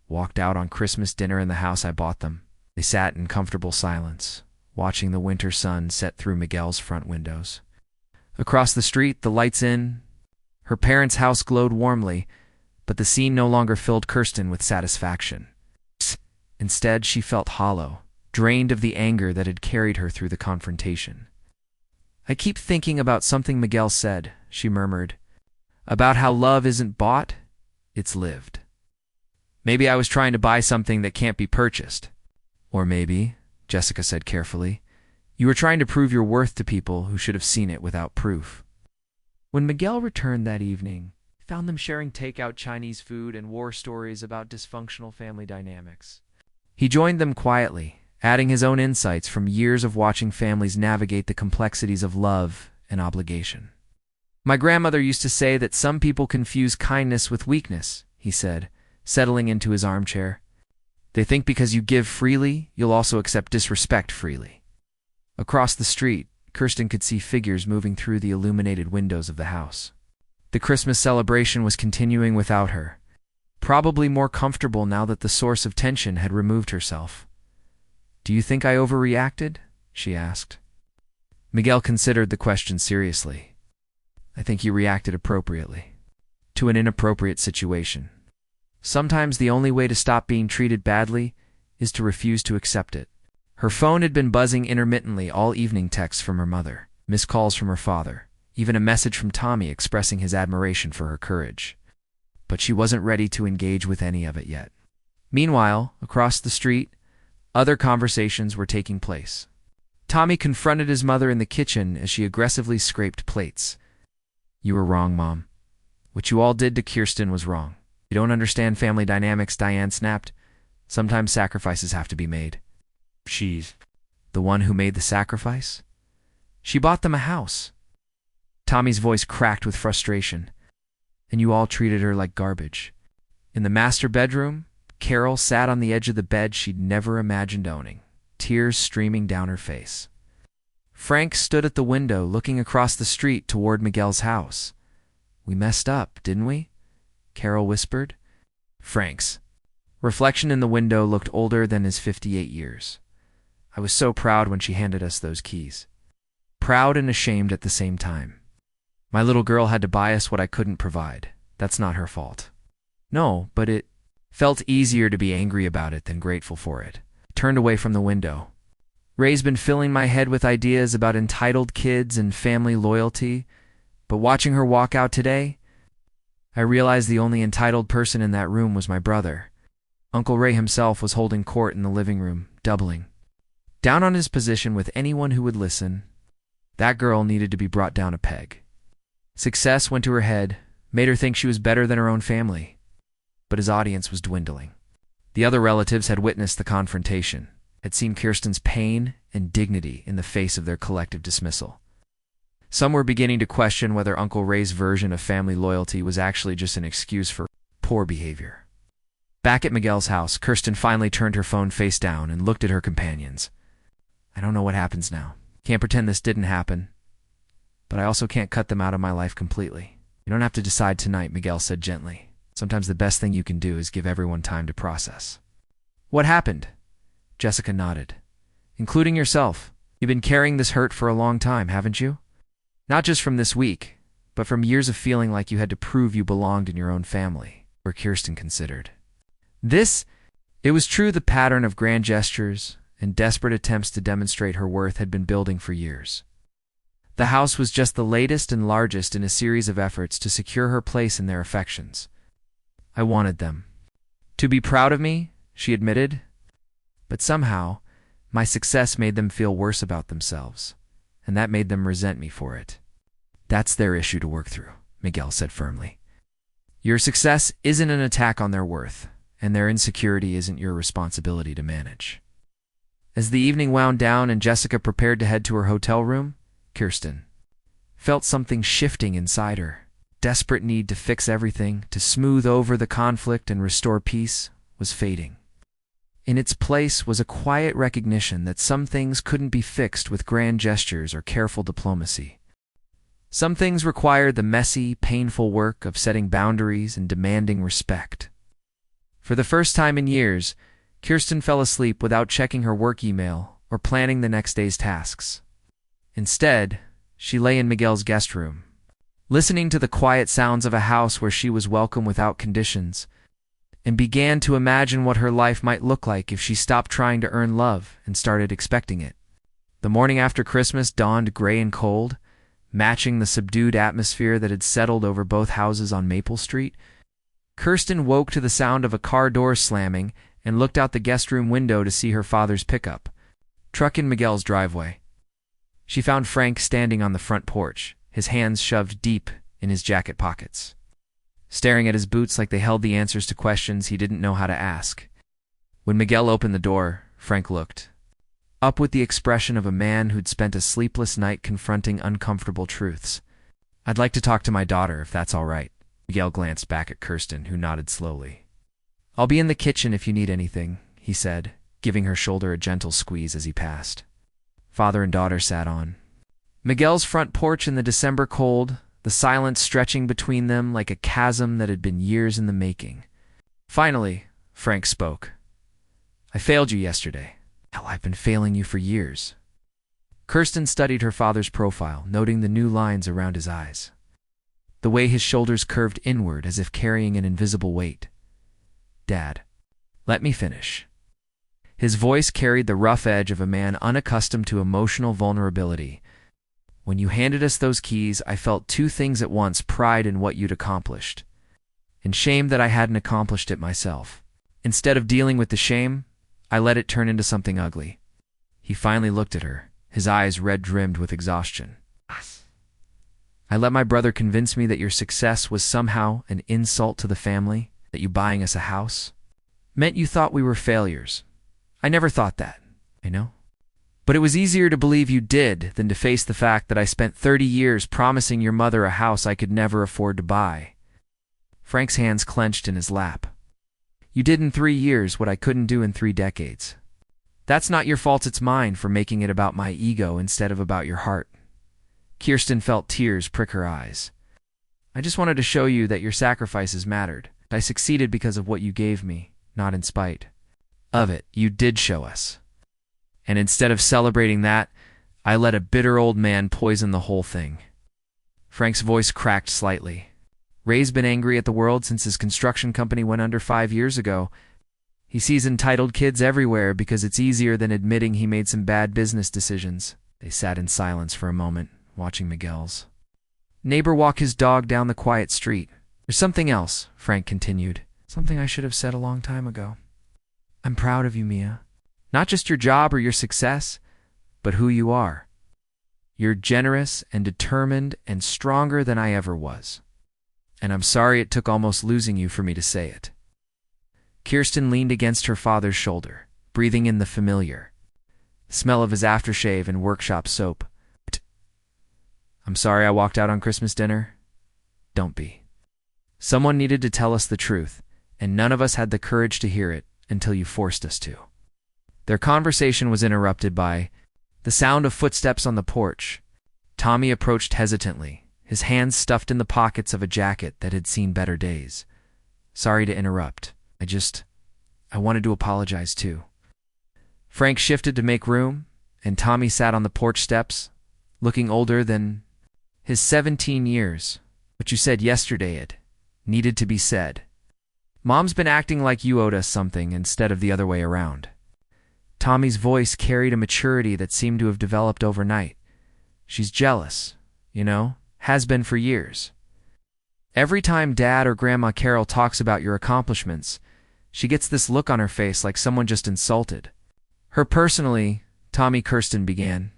Walked out on Christmas dinner in the house I bought them." They sat in comfortable silence, watching the winter sun set through Miguel's front windows. Across the street, the lights in. Her parents' house glowed warmly, but the scene no longer filled Kirsten with satisfaction. Instead, she felt hollow, drained of the anger that had carried her through the confrontation. "I keep thinking about something Miguel said," she murmured, "about how love isn't bought, it's lived. Maybe I was trying to buy something that can't be purchased. Or maybe," Jessica said carefully, "you were trying to prove your worth to people who should have seen it without proof." When Miguel returned that evening, he found them sharing takeout Chinese food and war stories about dysfunctional family dynamics. He joined them quietly, adding his own insights from years of watching families navigate the complexities of love and obligation. "My grandmother used to say that some people confuse kindness with weakness," he said, settling into his armchair. "They think because you give freely, you'll also accept disrespect freely." Across the street, Kirsten could see figures moving through the illuminated windows of the house. The Christmas celebration was continuing without her, probably more comfortable now that the source of tension had removed herself. "Do you think I overreacted?" she asked. Miguel considered the question seriously. "I think you reacted appropriately to an inappropriate situation. Sometimes the only way to stop being treated badly is to refuse to accept it." Her phone had been buzzing intermittently all evening, texts from her mother, missed calls from her father, even a message from Tommy expressing his admiration for her courage. But she wasn't ready to engage with any of it yet. Meanwhile, across the street, other conversations were taking place. Tommy confronted his mother in the kitchen as she aggressively scraped plates. "You were wrong, Mom. What you all did to Kirsten was wrong. You don't understand family dynamics," Diane snapped. "Sometimes sacrifices have to be made." "She's the one who made the sacrifice? She bought them a house." Tommy's voice cracked with frustration. "And you all treated her like garbage. In the master bedroom, Carol sat on the edge of the bed she'd never imagined owning, tears streaming down her face. Frank stood at the window looking across the street toward Miguel's house. "We messed up, didn't we?" Carol whispered. Frank's reflection in the window looked older than his 58 years. "I was so proud when she handed us those keys. Proud and ashamed at the same time. My little girl had to buy us what I couldn't provide. That's not her fault." "No, but it felt easier to be angry about it than grateful for it." I turned away from the window. Ray's been filling my head with ideas about entitled kids and family loyalty, but watching her walk out today, I realized the only entitled person in that room was my brother. Uncle Ray himself was holding court in the living room, doubling down on his position with anyone who would listen. That girl needed to be brought down a peg. Success went to her head, made her think she was better than her own family. But his audience was dwindling. The other relatives had witnessed the confrontation, had seen Kirsten's pain and dignity in the face of their collective dismissal. Some were beginning to question whether Uncle Ray's version of family loyalty was actually just an excuse for poor behavior. Back at Miguel's house, Kirsten finally turned her phone face down and looked at her companions. "I don't know what happens now. Can't pretend this didn't happen, but I also can't cut them out of my life completely." "You don't have to decide tonight," Miguel said gently. "Sometimes the best thing you can do is give everyone time to process." "What happened?" Jessica nodded. "Including yourself. You've been carrying this hurt for a long time, haven't you? Not just from this week, but from years of feeling like you had to prove you belonged in your own family," or Kirsten considered. It was true the pattern of grand gestures and desperate attempts to demonstrate her worth had been building for years. The house was just the latest and largest in a series of efforts to secure her place in their affections. "I wanted them to be proud of me," she admitted, "but somehow my success made them feel worse about themselves, and that made them resent me for it." "That's their issue to work through," Miguel said firmly. "Your success isn't an attack on their worth, and their insecurity isn't your responsibility to manage." As the evening wound down and Jessica prepared to head to her hotel room, Kirsten felt something shifting inside her. Desperate need to fix everything, to smooth over the conflict and restore peace, was fading. In its place was a quiet recognition that some things couldn't be fixed with grand gestures or careful diplomacy. Some things required the messy, painful work of setting boundaries and demanding respect. For the first time in years, Kirsten fell asleep without checking her work email or planning the next day's tasks. Instead, she lay in Miguel's guest room, listening to the quiet sounds of a house where she was welcome without conditions, and began to imagine what her life might look like if she stopped trying to earn love and started expecting it. The morning after Christmas dawned gray and cold, matching the subdued atmosphere that had settled over both houses on Maple Street. Kirsten woke to the sound of a car door slamming and looked out the guest room window to see her father's pickup truck in Miguel's driveway. She found Frank standing on the front porch, his hands shoved deep in his jacket pockets, staring at his boots like they held the answers to questions he didn't know how to ask. When Miguel opened the door, Frank looked up with the expression of a man who'd spent a sleepless night confronting uncomfortable truths. "I'd like to talk to my daughter, if that's all right." Miguel glanced back at Kirsten, who nodded slowly. "I'll be in the kitchen if you need anything," he said, giving her shoulder a gentle squeeze as he passed. Father and daughter sat on Miguel's front porch in the December cold, the silence stretching between them like a chasm that had been years in the making. Finally, Frank spoke. "I failed you yesterday. Hell, I've been failing you for years." Kirsten studied her father's profile, noting the new lines around his eyes, the way his shoulders curved inward as if carrying an invisible weight. "Dad, let me finish." His voice carried the rough edge of a man unaccustomed to emotional vulnerability. "When you handed us those keys, I felt two things at once: pride in what you'd accomplished, and shame that I hadn't accomplished it myself. Instead of dealing with the shame, I let it turn into something ugly." He finally looked at her, his eyes red-rimmed with exhaustion. "I let my brother convince me that your success was somehow an insult to the family, that you buying us a house meant you thought we were failures. I never thought that, I know. But it was easier to believe you did than to face the fact that I spent 30 years promising your mother a house I could never afford to buy." Frank's hands clenched in his lap. You did in 3 years what I couldn't do in 3 decades. That's not your fault, it's mine for making it about my ego instead of about your heart. Kirsten felt tears prick her eyes. I just wanted to show you that your sacrifices mattered. I succeeded because of what you gave me, not in spite of it. You did show us. And instead of celebrating that, I let a bitter old man poison the whole thing. Frank's voice cracked slightly. Ray's been angry at the world since his construction company went under 5 years ago. He sees entitled kids everywhere because it's easier than admitting he made some bad business decisions. They sat in silence for a moment, watching Miguel's neighbor walk his dog down the quiet street. There's something else, Frank continued. Something I should have said a long time ago. I'm proud of you, Mia. Not just your job or your success, but who you are. You're generous and determined and stronger than I ever was. And I'm sorry it took almost losing you for me to say it. Kirsten leaned against her father's shoulder, breathing in the familiar smell of his aftershave and workshop soap. I'm sorry I walked out on Christmas dinner. Don't be. Someone needed to tell us the truth, and none of us had the courage to hear it until you forced us to. Their conversation was interrupted by the sound of footsteps on the porch. Tommy approached hesitantly, his hands stuffed in the pockets of a jacket that had seen better days. Sorry to interrupt. I wanted to apologize too. Frank shifted to make room, and Tommy sat on the porch steps, looking older than his 17 years. What you said yesterday, it needed to be said. Mom's been acting like you owed us something instead of the other way around. Tommy's voice carried a maturity that seemed to have developed overnight. She's jealous, has been for years. Every time Dad or Grandma Carol talks about your accomplishments, she gets this look on her face like someone just insulted her personally. Kirsten began.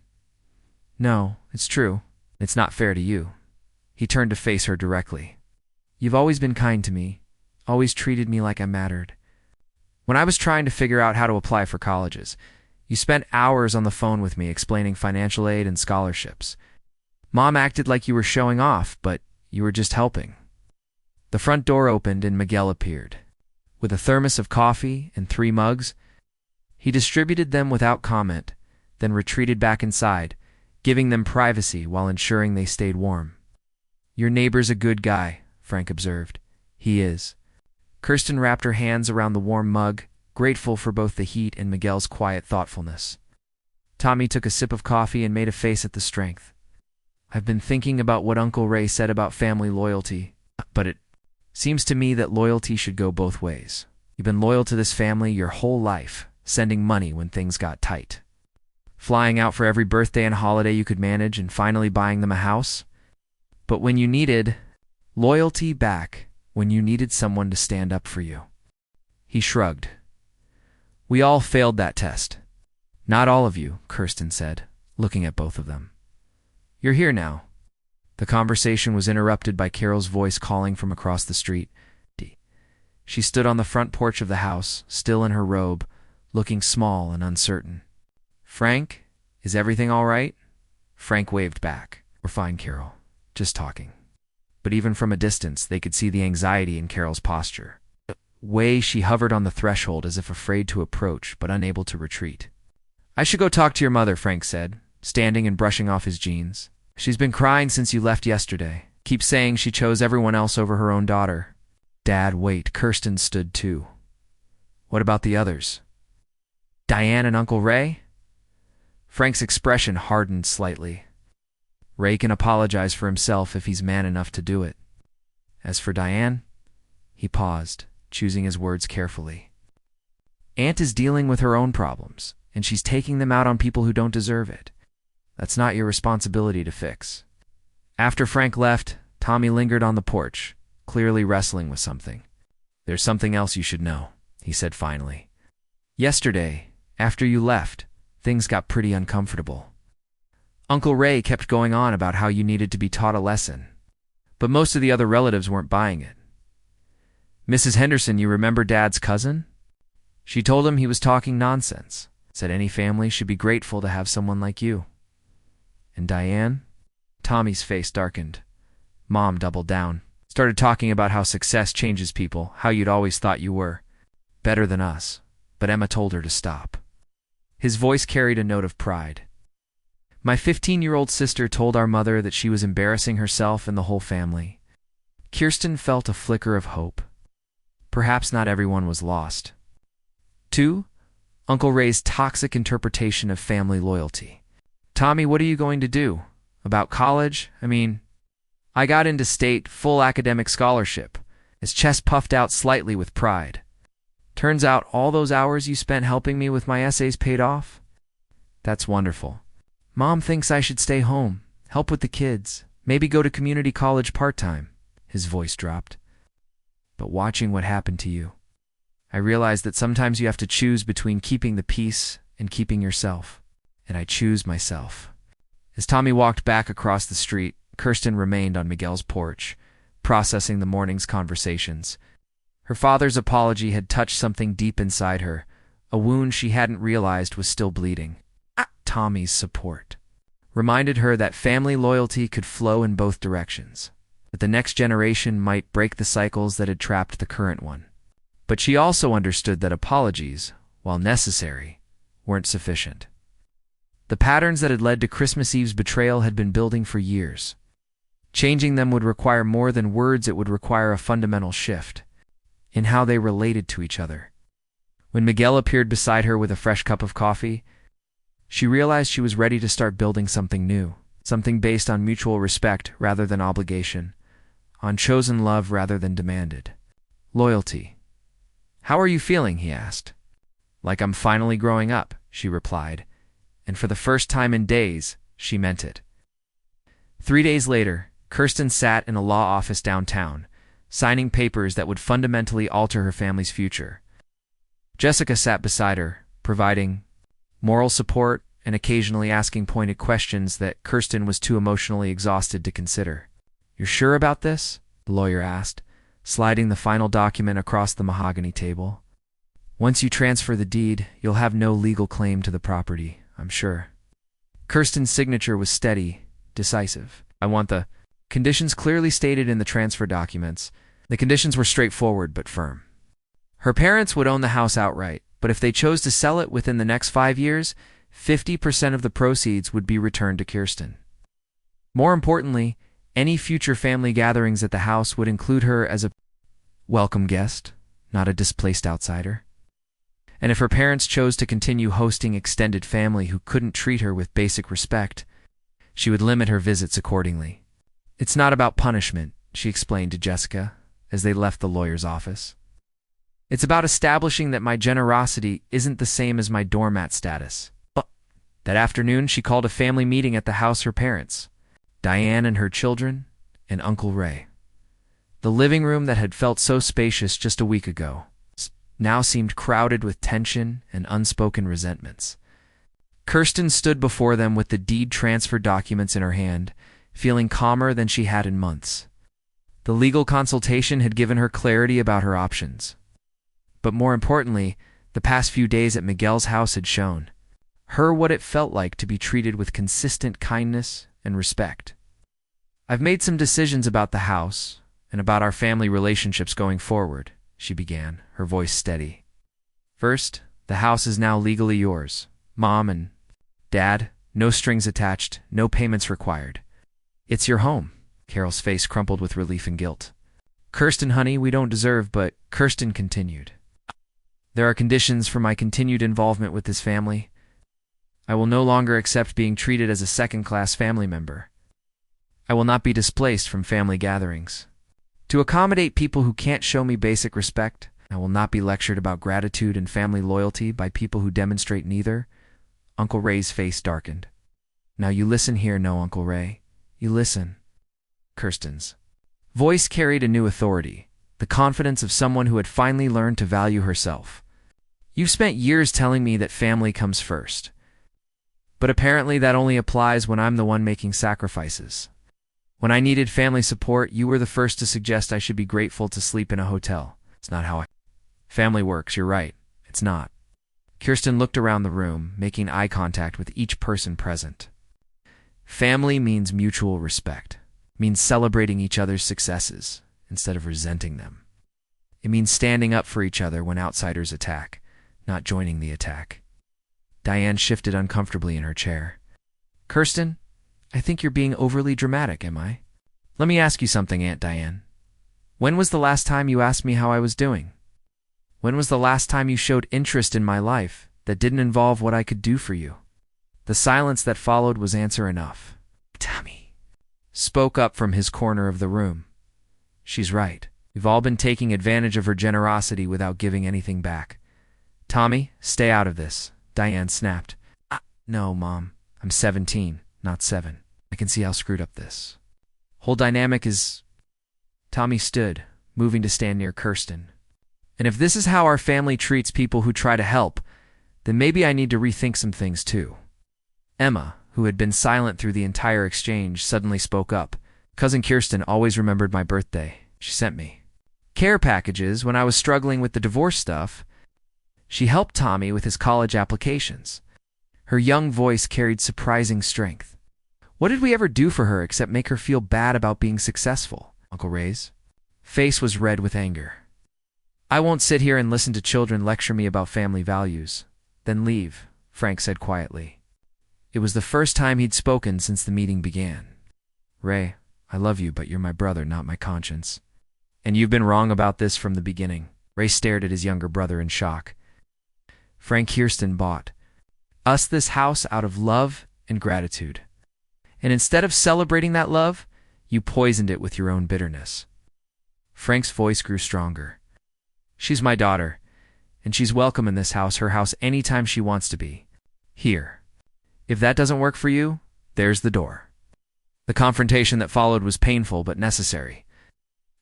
No, it's true. It's not fair to you. He turned to face her directly. You've always been kind to me, always treated me like I mattered. When I was trying to figure out how to apply for colleges, you spent hours on the phone with me explaining financial aid and scholarships. Mom acted like you were showing off, but you were just helping. The front door opened and Miguel appeared. With a thermos of coffee and 3 mugs, he distributed them without comment, then retreated back inside, giving them privacy while ensuring they stayed warm. Your neighbor's a good guy, Frank observed. He is. Kirsten wrapped her hands around the warm mug, grateful for both the heat and Miguel's quiet thoughtfulness. Tommy took a sip of coffee and made a face at the strength. I've been thinking about what Uncle Ray said about family loyalty, but it seems to me that loyalty should go both ways. You've been loyal to this family your whole life, sending money when things got tight, flying out for every birthday and holiday you could manage, and finally buying them a house. But when you needed loyalty back, when you needed someone to stand up for you. He shrugged. We all failed that test. Not all of you, Kirsten said, looking at both of them. You're here now. The conversation was interrupted by Carol's voice calling from across the street. She stood on the front porch of the house, still in her robe, looking small and uncertain. Frank, is everything all right? Frank waved back. We're fine, Carol. Just talking. But even from a distance, they could see the anxiety in Carol's posture. The way she hovered on the threshold as if afraid to approach, but unable to retreat. I should go talk to your mother, Frank said, standing and brushing off his jeans. She's been crying since you left yesterday. Keeps saying she chose everyone else over her own daughter. Dad, wait. Kirsten stood too. What about the others? Diane and Uncle Ray? Frank's expression hardened slightly. Ray can apologize for himself if he's man enough to do it. As for Diane, he paused, choosing his words carefully. Aunt is dealing with her own problems, and she's taking them out on people who don't deserve it. That's not your responsibility to fix. After Frank left, Tommy lingered on the porch, clearly wrestling with something. There's something else you should know, he said finally. Yesterday, after you left, things got pretty uncomfortable. Uncle Ray kept going on about how you needed to be taught a lesson, but most of the other relatives weren't buying it. Mrs. Henderson, you remember Dad's cousin? She told him he was talking nonsense, said any family should be grateful to have someone like you. And Diane? Tommy's face darkened. Mom doubled down, started talking about how success changes people, how you'd always thought you were. better than us, but Emma told her to stop. His voice carried a note of pride. My 15-year-old sister told our mother that she was embarrassing herself and the whole family. Kirsten felt a flicker of hope. Perhaps not everyone was lost. 2. Uncle Ray's toxic interpretation of family loyalty. Tommy, what are you going to do? About college? I got into state, full academic scholarship. His chest puffed out slightly with pride. Turns out all those hours you spent helping me with my essays paid off? That's wonderful. Mom thinks I should stay home, help with the kids, maybe go to community college part-time. His voice dropped. But watching what happened to you, I realized that sometimes you have to choose between keeping the peace and keeping yourself. And I choose myself. As Tommy walked back across the street, Kirsten remained on Miguel's porch, processing the morning's conversations. Her father's apology had touched something deep inside her, a wound she hadn't realized was still bleeding. Tommy's support reminded her that family loyalty could flow in both directions, that the next generation might break the cycles that had trapped the current one. But she also understood that apologies, while necessary, weren't sufficient. The patterns that had led to Christmas Eve's betrayal had been building for years. Changing them would require more than words. It would require a fundamental shift in how they related to each other. When Miguel appeared beside her with a fresh cup of coffee, she realized she was ready to start building something new, something based on mutual respect rather than obligation, on chosen love rather than demanded. Loyalty. How are you feeling? He asked. Like I'm finally growing up, she replied, and for the first time in days, she meant it. 3 days later, Kirsten sat in a law office downtown, signing papers that would fundamentally alter her family's future. Jessica sat beside her, providing moral support and occasionally asking pointed questions that Kirsten was too emotionally exhausted to consider. You're sure about this? The lawyer asked, sliding the final document across the mahogany table. Once you transfer the deed, you'll have no legal claim to the property, I'm sure. Kirsten's signature was steady, decisive. I want the conditions clearly stated in the transfer documents. The conditions were straightforward but firm. Her parents would own the house outright, but if they chose to sell it within the next 5 years, 50% of the proceeds would be returned to Kirsten. More importantly, any future family gatherings at the house would include her as a welcome guest, not a displaced outsider. And if her parents chose to continue hosting extended family who couldn't treat her with basic respect, she would limit her visits accordingly. It's not about punishment, she explained to Jessica as they left the lawyer's office. It's about establishing that my generosity isn't the same as my doormat status. That afternoon, she called a family meeting at the house her parents, Diane and her children, and Uncle Ray. The living room that had felt so spacious just a week ago now seemed crowded with tension and unspoken resentments. Kirsten stood before them with the deed transfer documents in her hand, feeling calmer than she had in months. The legal consultation had given her clarity about her options. But more importantly, the past few days at Miguel's house had shown her what it felt like to be treated with consistent kindness and respect. I've made some decisions about the house and about our family relationships going forward, she began, her voice steady. First, the house is now legally yours. Mom and Dad, no strings attached, no payments required. It's your home. Carol's face crumpled with relief and guilt. Kirsten, honey, we don't deserve, but Kirsten continued. There are conditions for my continued involvement with this family. I will no longer accept being treated as a second-class family member. I will not be displaced from family gatherings. To accommodate people who can't show me basic respect, I will not be lectured about gratitude and family loyalty by people who demonstrate neither. Uncle Ray's face darkened. Now you listen here, no, Uncle Ray. You listen. Kirsten's voice carried a new authority, the confidence of someone who had finally learned to value herself. You've spent years telling me that family comes first. But apparently that only applies when I'm the one making sacrifices. When I needed family support, you were the first to suggest I should be grateful to sleep in a hotel. It's not how family works, you're right. It's not. Kirsten looked around the room, making eye contact with each person present. Family means mutual respect, means celebrating each other's successes instead of resenting them. It means standing up for each other when outsiders attack, not joining the attack. Diane shifted uncomfortably in her chair. Kirsten, I think you're being overly dramatic, am I? Let me ask you something, Aunt Diane. When was the last time you asked me how I was doing? When was the last time you showed interest in my life that didn't involve what I could do for you? The silence that followed was answer enough. Tommy spoke up from his corner of the room. She's right. We've all been taking advantage of her generosity without giving anything back. Tommy, stay out of this, Diane snapped. No, Mom. I'm 17, not 7. I can see how screwed up this whole dynamic is. Tommy stood, moving to stand near Kirsten. And if this is how our family treats people who try to help, then maybe I need to rethink some things too. Emma, who had been silent through the entire exchange, suddenly spoke up. Cousin Kirsten always remembered my birthday. She sent me care packages when I was struggling with the divorce stuff. She helped Tommy with his college applications. Her young voice carried surprising strength. What did we ever do for her except make her feel bad about being successful? Uncle Ray's face was red with anger. I won't sit here and listen to children lecture me about family values. Then leave, Frank said quietly. It was the first time he'd spoken since the meeting began. Ray, I love you, but you're my brother, not my conscience. And you've been wrong about this from the beginning. Ray stared at his younger brother in shock. Frank Kirsten bought us this house out of love and gratitude. And instead of celebrating that love, you poisoned it with your own bitterness. Frank's voice grew stronger. She's my daughter, and she's welcome in this house, her house, anytime she wants to be. Here. If that doesn't work for you, there's the door. The confrontation that followed was painful but necessary.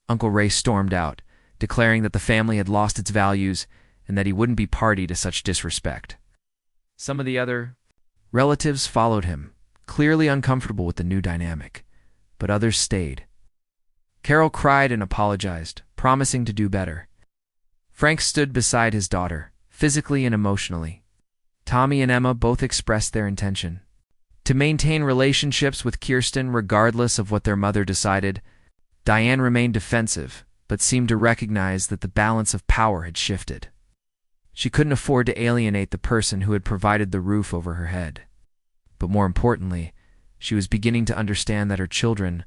Uncle Ray stormed out, declaring that the family had lost its values and that he wouldn't be party to such disrespect. Some of the other relatives followed him, clearly uncomfortable with the new dynamic, but others stayed. Carol cried and apologized, promising to do better. Frank stood beside his daughter, physically and emotionally. Tommy and Emma both expressed their intention to maintain relationships with Kirsten regardless of what their mother decided. Diane remained defensive, but seemed to recognize that the balance of power had shifted. She couldn't afford to alienate the person who had provided the roof over her head. But more importantly, she was beginning to understand that her children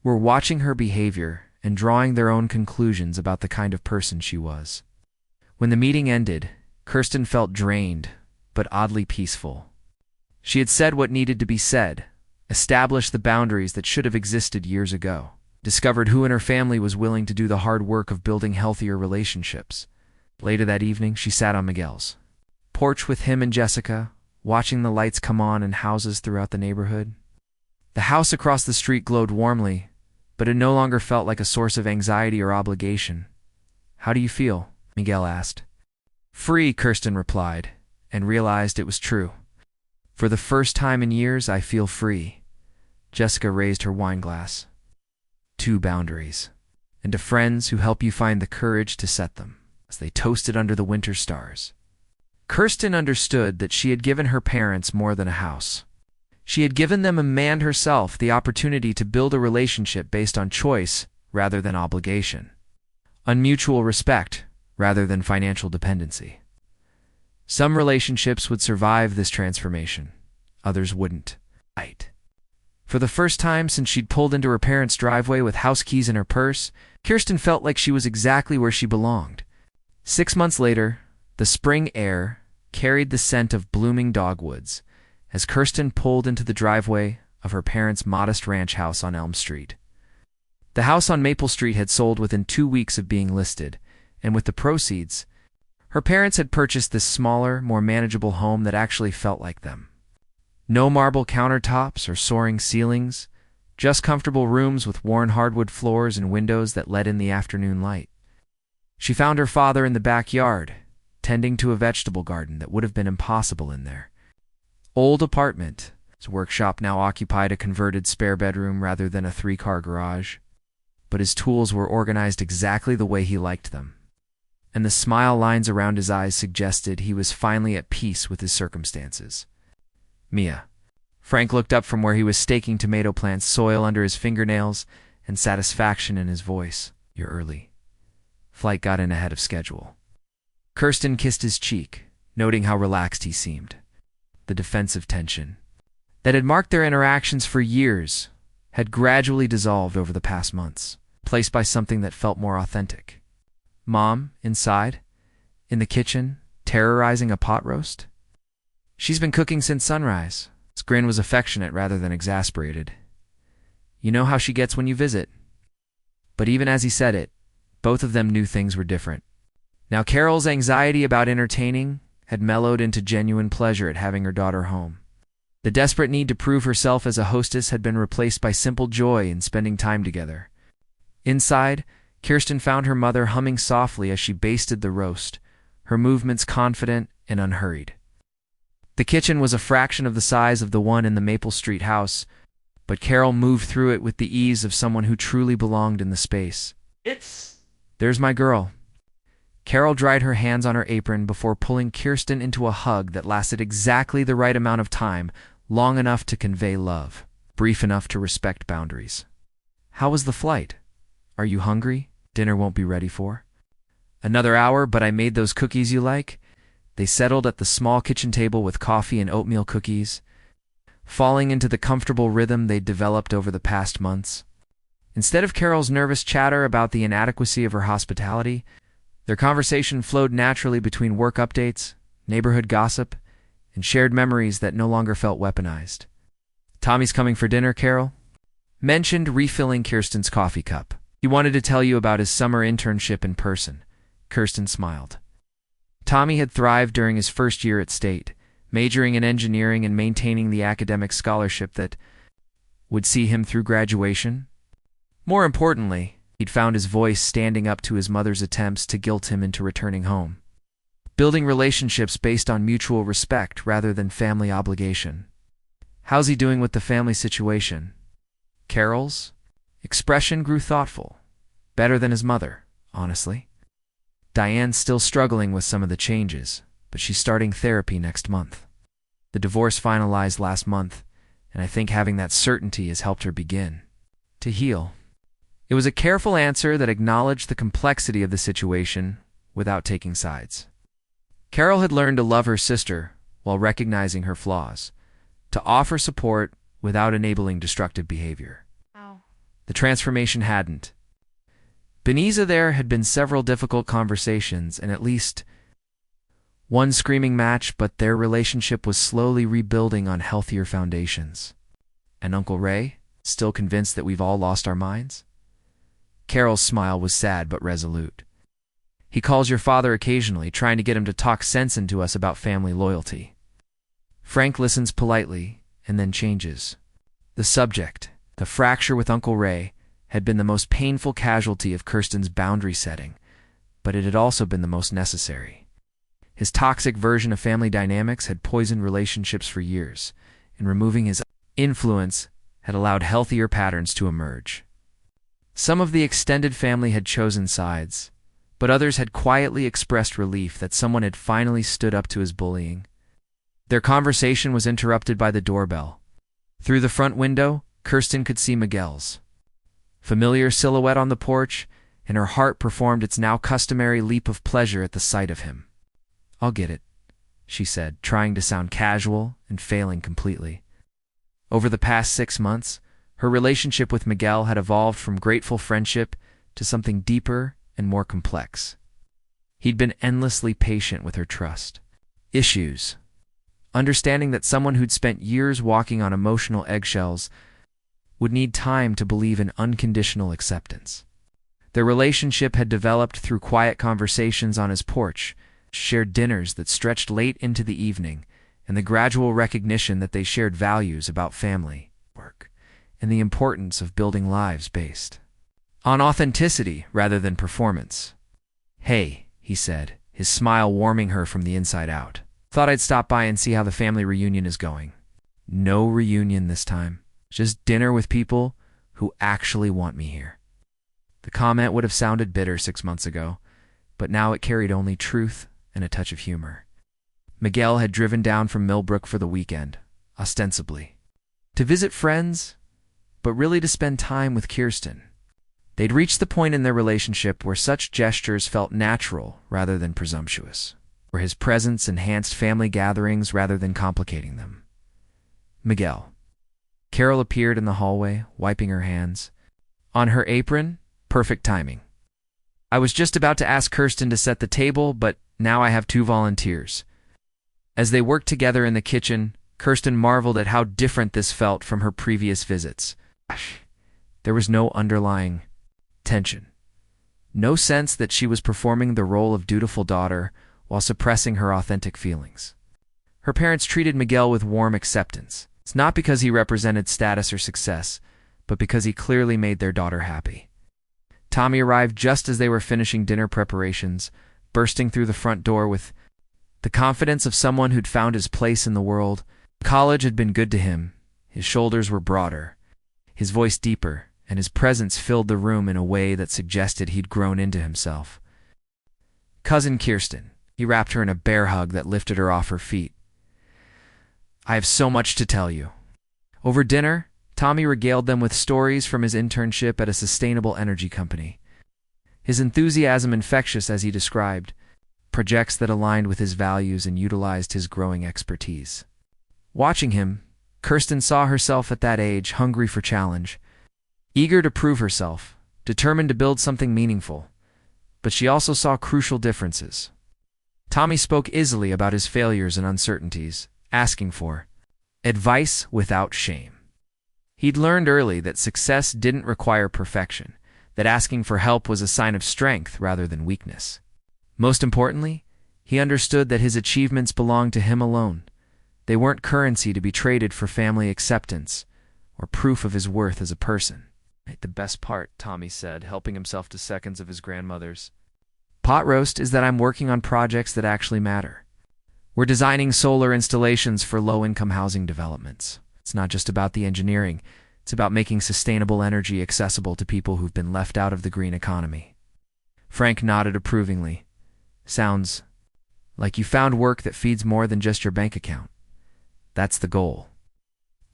were watching her behavior and drawing their own conclusions about the kind of person she was. When the meeting ended, Kirsten felt drained, but oddly peaceful. She had said what needed to be said, established the boundaries that should have existed years ago, discovered who in her family was willing to do the hard work of building healthier relationships. Later that evening, she sat on Miguel's porch with him and Jessica, watching the lights come on in houses throughout the neighborhood. The house across the street glowed warmly, but it no longer felt like a source of anxiety or obligation. How do you feel? Miguel asked. Free, Kirsten replied, and realized it was true. For the first time in years, I feel free. Jessica raised her wine glass. 2 boundaries, and to friends who help you find the courage to set them, as they toasted under the winter stars. Kirsten understood that she had given her parents more than a house. She had given them and herself the opportunity to build a relationship based on choice rather than obligation, on mutual respect rather than financial dependency. Some relationships would survive this transformation, others wouldn't. For the first time since she'd pulled into her parents' driveway with house keys in her purse, Kirsten felt like she was exactly where she belonged. 6 months later, the spring air carried the scent of blooming dogwoods as Kirsten pulled into the driveway of her parents' modest ranch house on Elm Street. The house on Maple Street had sold within 2 weeks of being listed, and with the proceeds, her parents had purchased this smaller, more manageable home that actually felt like them. No marble countertops or soaring ceilings, just comfortable rooms with worn hardwood floors and windows that let in the afternoon light. She found her father in the backyard, tending to a vegetable garden that would have been impossible in their old apartment. His workshop now occupied a converted spare bedroom rather than a 3-car garage, but his tools were organized exactly the way he liked them, and the smile lines around his eyes suggested he was finally at peace with his circumstances. Mia. Frank looked up from where he was staking tomato plants, soil under his fingernails, and satisfaction in his voice. You're early. Flight got in ahead of schedule. Kirsten kissed his cheek, noting how relaxed he seemed. The defensive tension that had marked their interactions for years had gradually dissolved over the past months, replaced by something that felt more authentic. Mom, inside, in the kitchen, terrorizing a pot roast. She's been cooking since sunrise. His grin was affectionate rather than exasperated. You know how she gets when you visit. But even as he said it, both of them knew things were different. Now Carol's anxiety about entertaining had mellowed into genuine pleasure at having her daughter home. The desperate need to prove herself as a hostess had been replaced by simple joy in spending time together. Inside, Kirsten found her mother humming softly as she basted the roast, her movements confident and unhurried. The kitchen was a fraction of the size of the one in the Maple Street house, but Carol moved through it with the ease of someone who truly belonged in the space. There's my girl. Carol dried her hands on her apron before pulling Kirsten into a hug that lasted exactly the right amount of time, long enough to convey love, brief enough to respect boundaries. How was the flight? Are you hungry? Dinner won't be ready for? Another hour, but I made those cookies you like? They settled at the small kitchen table with coffee and oatmeal cookies, falling into the comfortable rhythm they'd developed over the past months. Instead of Carol's nervous chatter about the inadequacy of her hospitality, their conversation flowed naturally between work updates, neighborhood gossip, and shared memories that no longer felt weaponized. Tommy's coming for dinner, Carol mentioned, refilling Kirsten's coffee cup. He wanted to tell you about his summer internship in person. Kirsten smiled. Tommy had thrived during his first year at State, majoring in engineering and maintaining the academic scholarship that would see him through graduation. More importantly, he'd found his voice standing up to his mother's attempts to guilt him into returning home, building relationships based on mutual respect rather than family obligation. How's he doing with the family situation? Carol's expression grew thoughtful. Better than his mother, honestly. Diane's still struggling with some of the changes, but she's starting therapy next month. The divorce finalized last month, and I think having that certainty has helped her begin to heal. It was a careful answer that acknowledged the complexity of the situation without taking sides. Carol had learned to love her sister while recognizing her flaws, to offer support without enabling destructive behavior. Wow. The transformation hadn't. Beniza, there had been several difficult conversations and at least one screaming match, but their relationship was slowly rebuilding on healthier foundations. And Uncle Ray, still convinced that we've all lost our minds? Carol's smile was sad but resolute. He calls your father occasionally, trying to get him to talk sense into us about family loyalty. Frank listens politely and then changes. The subject, the fracture with Uncle Ray, had been the most painful casualty of Kirsten's boundary setting, but it had also been the most necessary. His toxic version of family dynamics had poisoned relationships for years, and removing his influence had allowed healthier patterns to emerge. Some of the extended family had chosen sides, but others had quietly expressed relief that someone had finally stood up to his bullying. Their conversation was interrupted by the doorbell. Through the front window, Kirsten could see Miguel's familiar silhouette on the porch, and her heart performed its now customary leap of pleasure at the sight of him. I'll get it, she said, trying to sound casual and failing completely. Over the past 6 months, her relationship with Miguel had evolved from grateful friendship to something deeper and more complex. He'd been endlessly patient with her trust issues, understanding that someone who'd spent years walking on emotional eggshells would need time to believe in unconditional acceptance. Their relationship had developed through quiet conversations on his porch, shared dinners that stretched late into the evening, and the gradual recognition that they shared values about family, work, and the importance of building lives based on authenticity rather than performance. Hey, he said, his smile warming her from the inside out. Thought I'd stop by and see how the family reunion is going. No reunion this time. Just dinner with people who actually want me here. The comment would have sounded bitter 6 months ago, but now it carried only truth and a touch of humor. Miguel had driven down from Millbrook for the weekend, ostensibly to visit friends, but really to spend time with Kirsten. They'd reached the point in their relationship where such gestures felt natural rather than presumptuous, where his presence enhanced family gatherings rather than complicating them. Miguel. Carol appeared in the hallway, wiping her hands. On her apron, perfect timing. I was just about to ask Kirsten to set the table, but now I have 2 volunteers. As they worked together in the kitchen, Kirsten marveled at how different this felt from her previous visits. There was no underlying tension. No sense that she was performing the role of dutiful daughter while suppressing her authentic feelings. Her parents treated Miguel with warm acceptance. It's not because he represented status or success, but because he clearly made their daughter happy. Tommy arrived just as they were finishing dinner preparations, bursting through the front door with the confidence of someone who'd found his place in the world. College had been good to him. His shoulders were broader, his voice deeper, and his presence filled the room in a way that suggested he'd grown into himself. Cousin Kirsten. He wrapped her in a bear hug that lifted her off her feet. I have so much to tell you. Over dinner, Tommy regaled them with stories from his internship at a sustainable energy company. His enthusiasm infectious, as he described, projects that aligned with his values and utilized his growing expertise. Watching him, Kirsten saw herself at that age, hungry for challenge, eager to prove herself, determined to build something meaningful. But she also saw crucial differences. Tommy spoke easily about his failures and uncertainties, asking for advice without shame. He'd learned early that success didn't require perfection, that asking for help was a sign of strength rather than weakness. Most importantly, he understood that his achievements belonged to him alone. They weren't currency to be traded for family acceptance or proof of his worth as a person. The best part, Tommy said, helping himself to seconds of his grandmother's pot roast, is that I'm working on projects that actually matter. We're designing solar installations for low-income housing developments. It's not just about the engineering. It's about making sustainable energy accessible to people who've been left out of the green economy. Frank nodded approvingly. Sounds like you found work that feeds more than just your bank account. That's the goal.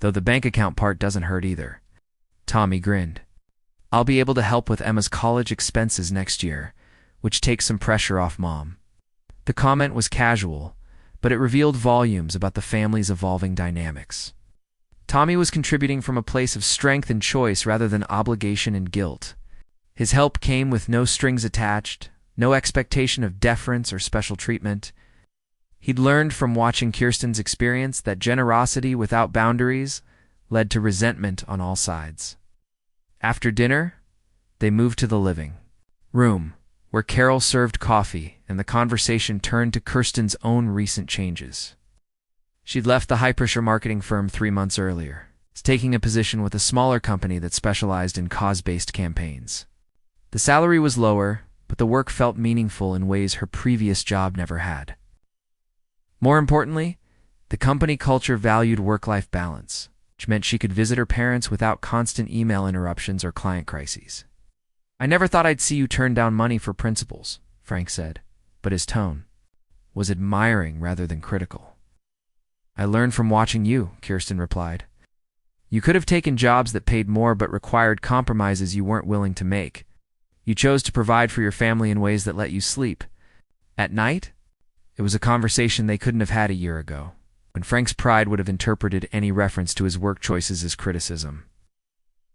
Though the bank account part doesn't hurt either. Tommy grinned. I'll be able to help with Emma's college expenses next year, which takes some pressure off Mom. The comment was casual, but it revealed volumes about the family's evolving dynamics. Tommy was contributing from a place of strength and choice rather than obligation and guilt. His help came with no strings attached, no expectation of deference or special treatment. He'd learned from watching Kirsten's experience that generosity without boundaries led to resentment on all sides. After dinner, they moved to the living room, where Carol served coffee, and the conversation turned to Kirsten's own recent changes. She'd left the high-pressure marketing firm 3 months earlier, taking a position with a smaller company that specialized in cause-based campaigns. The salary was lower, but the work felt meaningful in ways her previous job never had. More importantly, the company culture valued work-life balance, which meant she could visit her parents without constant email interruptions or client crises. I never thought I'd see you turn down money for principles, Frank said, but his tone was admiring rather than critical. I learned from watching you, Kirsten replied. You could have taken jobs that paid more but required compromises you weren't willing to make. You chose to provide for your family in ways that let you sleep. At night, it was a conversation they couldn't have had a year ago, when Frank's pride would have interpreted any reference to his work choices as criticism.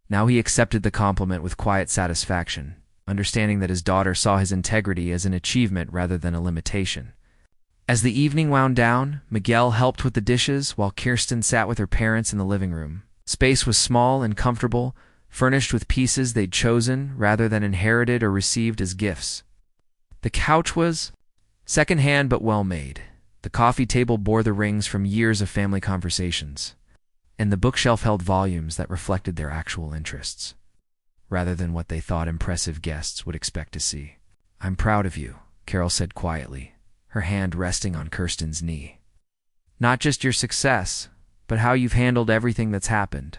Now he accepted the compliment with quiet satisfaction, understanding that his daughter saw his integrity as an achievement rather than a limitation. As the evening wound down, Miguel helped with the dishes while Kirsten sat with her parents in the living room. Space was small and comfortable, furnished with pieces they'd chosen rather than inherited or received as gifts. The couch was second-hand but well-made. The coffee table bore the rings from years of family conversations, and the bookshelf held volumes that reflected their actual interests, rather than what they thought impressive guests would expect to see. I'm proud of you, Carol said quietly, her hand resting on Kirsten's knee. Not just your success, but how you've handled everything that's happened.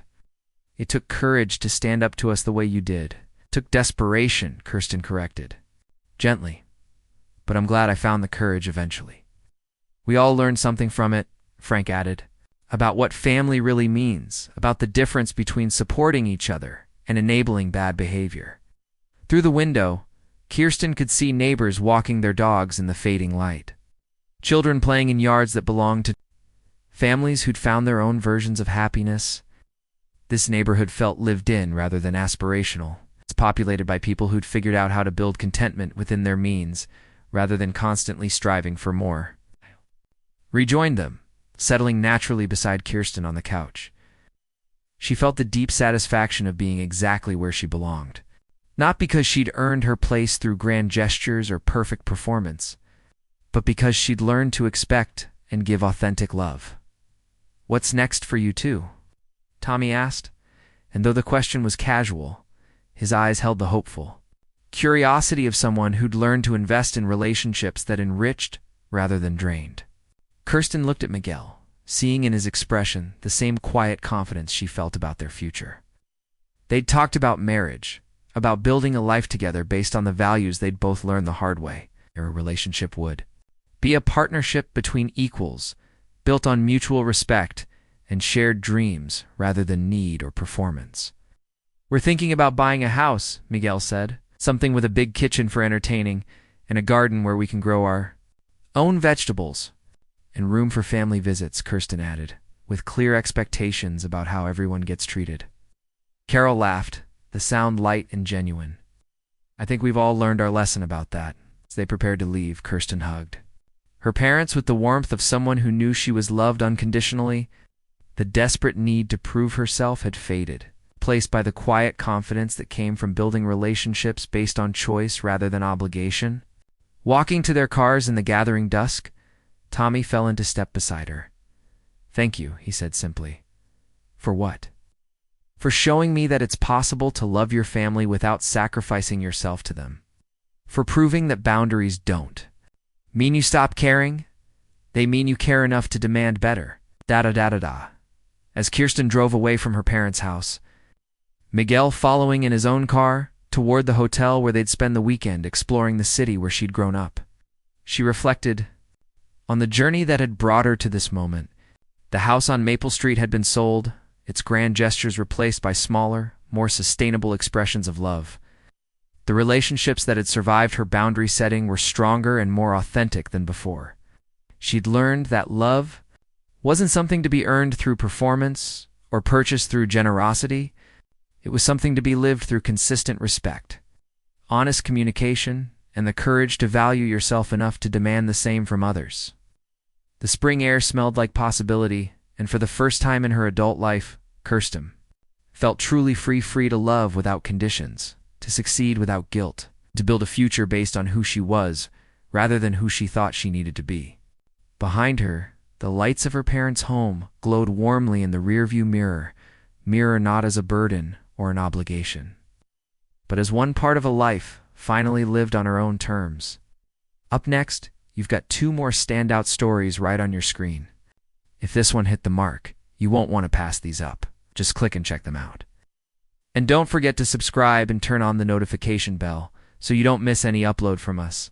It took courage to stand up to us the way you did. It took desperation, Kirsten corrected, gently, but I'm glad I found the courage eventually. We all learned something from it, Frank added, about what family really means, about the difference between supporting each other and enabling bad behavior. Through the window, Kirsten could see neighbors walking their dogs in the fading light. Children playing in yards that belonged to families who'd found their own versions of happiness. This neighborhood felt lived in rather than aspirational. It's populated by people who'd figured out how to build contentment within their means, rather than constantly striving for more. Rejoined them, settling naturally beside Kirsten on the couch. She felt the deep satisfaction of being exactly where she belonged. Not because she'd earned her place through grand gestures or perfect performance, but because she'd learned to expect and give authentic love. "What's next for you two?" Tommy asked, and though the question was casual, his eyes held the hopeful curiosity of someone who'd learned to invest in relationships that enriched rather than drained. Kirsten looked at Miguel, seeing in his expression the same quiet confidence she felt about their future. They'd talked about marriage, about building a life together based on the values they'd both learned the hard way. Their relationship would be a partnership between equals, built on mutual respect and shared dreams rather than need or performance. "We're thinking about buying a house," Miguel said. "Something with a big kitchen for entertaining and a garden where we can grow our own vegetables. And room for family visits," Kirsten added, with clear expectations about how everyone gets treated. Carol laughed, the sound light and genuine. "I think we've all learned our lesson about that." As they prepared to leave, Kirsten hugged her parents with the warmth of someone who knew she was loved unconditionally. The desperate need to prove herself had faded, replaced by the quiet confidence that came from building relationships based on choice rather than obligation. Walking to their cars in the gathering dusk, Tommy fell into step beside her. "Thank you," he said simply. "For what?" "For showing me that it's possible to love your family without sacrificing yourself to them. For proving that boundaries don't mean you stop caring. They mean you care enough to demand better." Da-da-da-da-da. As Kirsten drove away from her parents' house, Miguel following in his own car toward the hotel where they'd spend the weekend exploring the city where she'd grown up. She reflected on the journey that had brought her to this moment. The house on Maple Street had been sold, its grand gestures replaced by smaller, more sustainable expressions of love. The relationships that had survived her boundary setting were stronger and more authentic than before. She'd learned that love wasn't something to be earned through performance or purchased through generosity. It was something to be lived through consistent respect, honest communication, and the courage to value yourself enough to demand the same from others. The spring air smelled like possibility, and for the first time in her adult life, Kirsten felt truly free to love without conditions, to succeed without guilt, to build a future based on who she was rather than who she thought she needed to be. Behind her, the lights of her parents' home glowed warmly in the rearview mirror not as a burden or an obligation, but as one part of a life finally lived on her own terms. Up next, you've got two more standout stories right on your screen. If this one hit the mark, you won't want to pass these up. Just click and check them out. And don't forget to subscribe and turn on the notification bell so you don't miss any upload from us.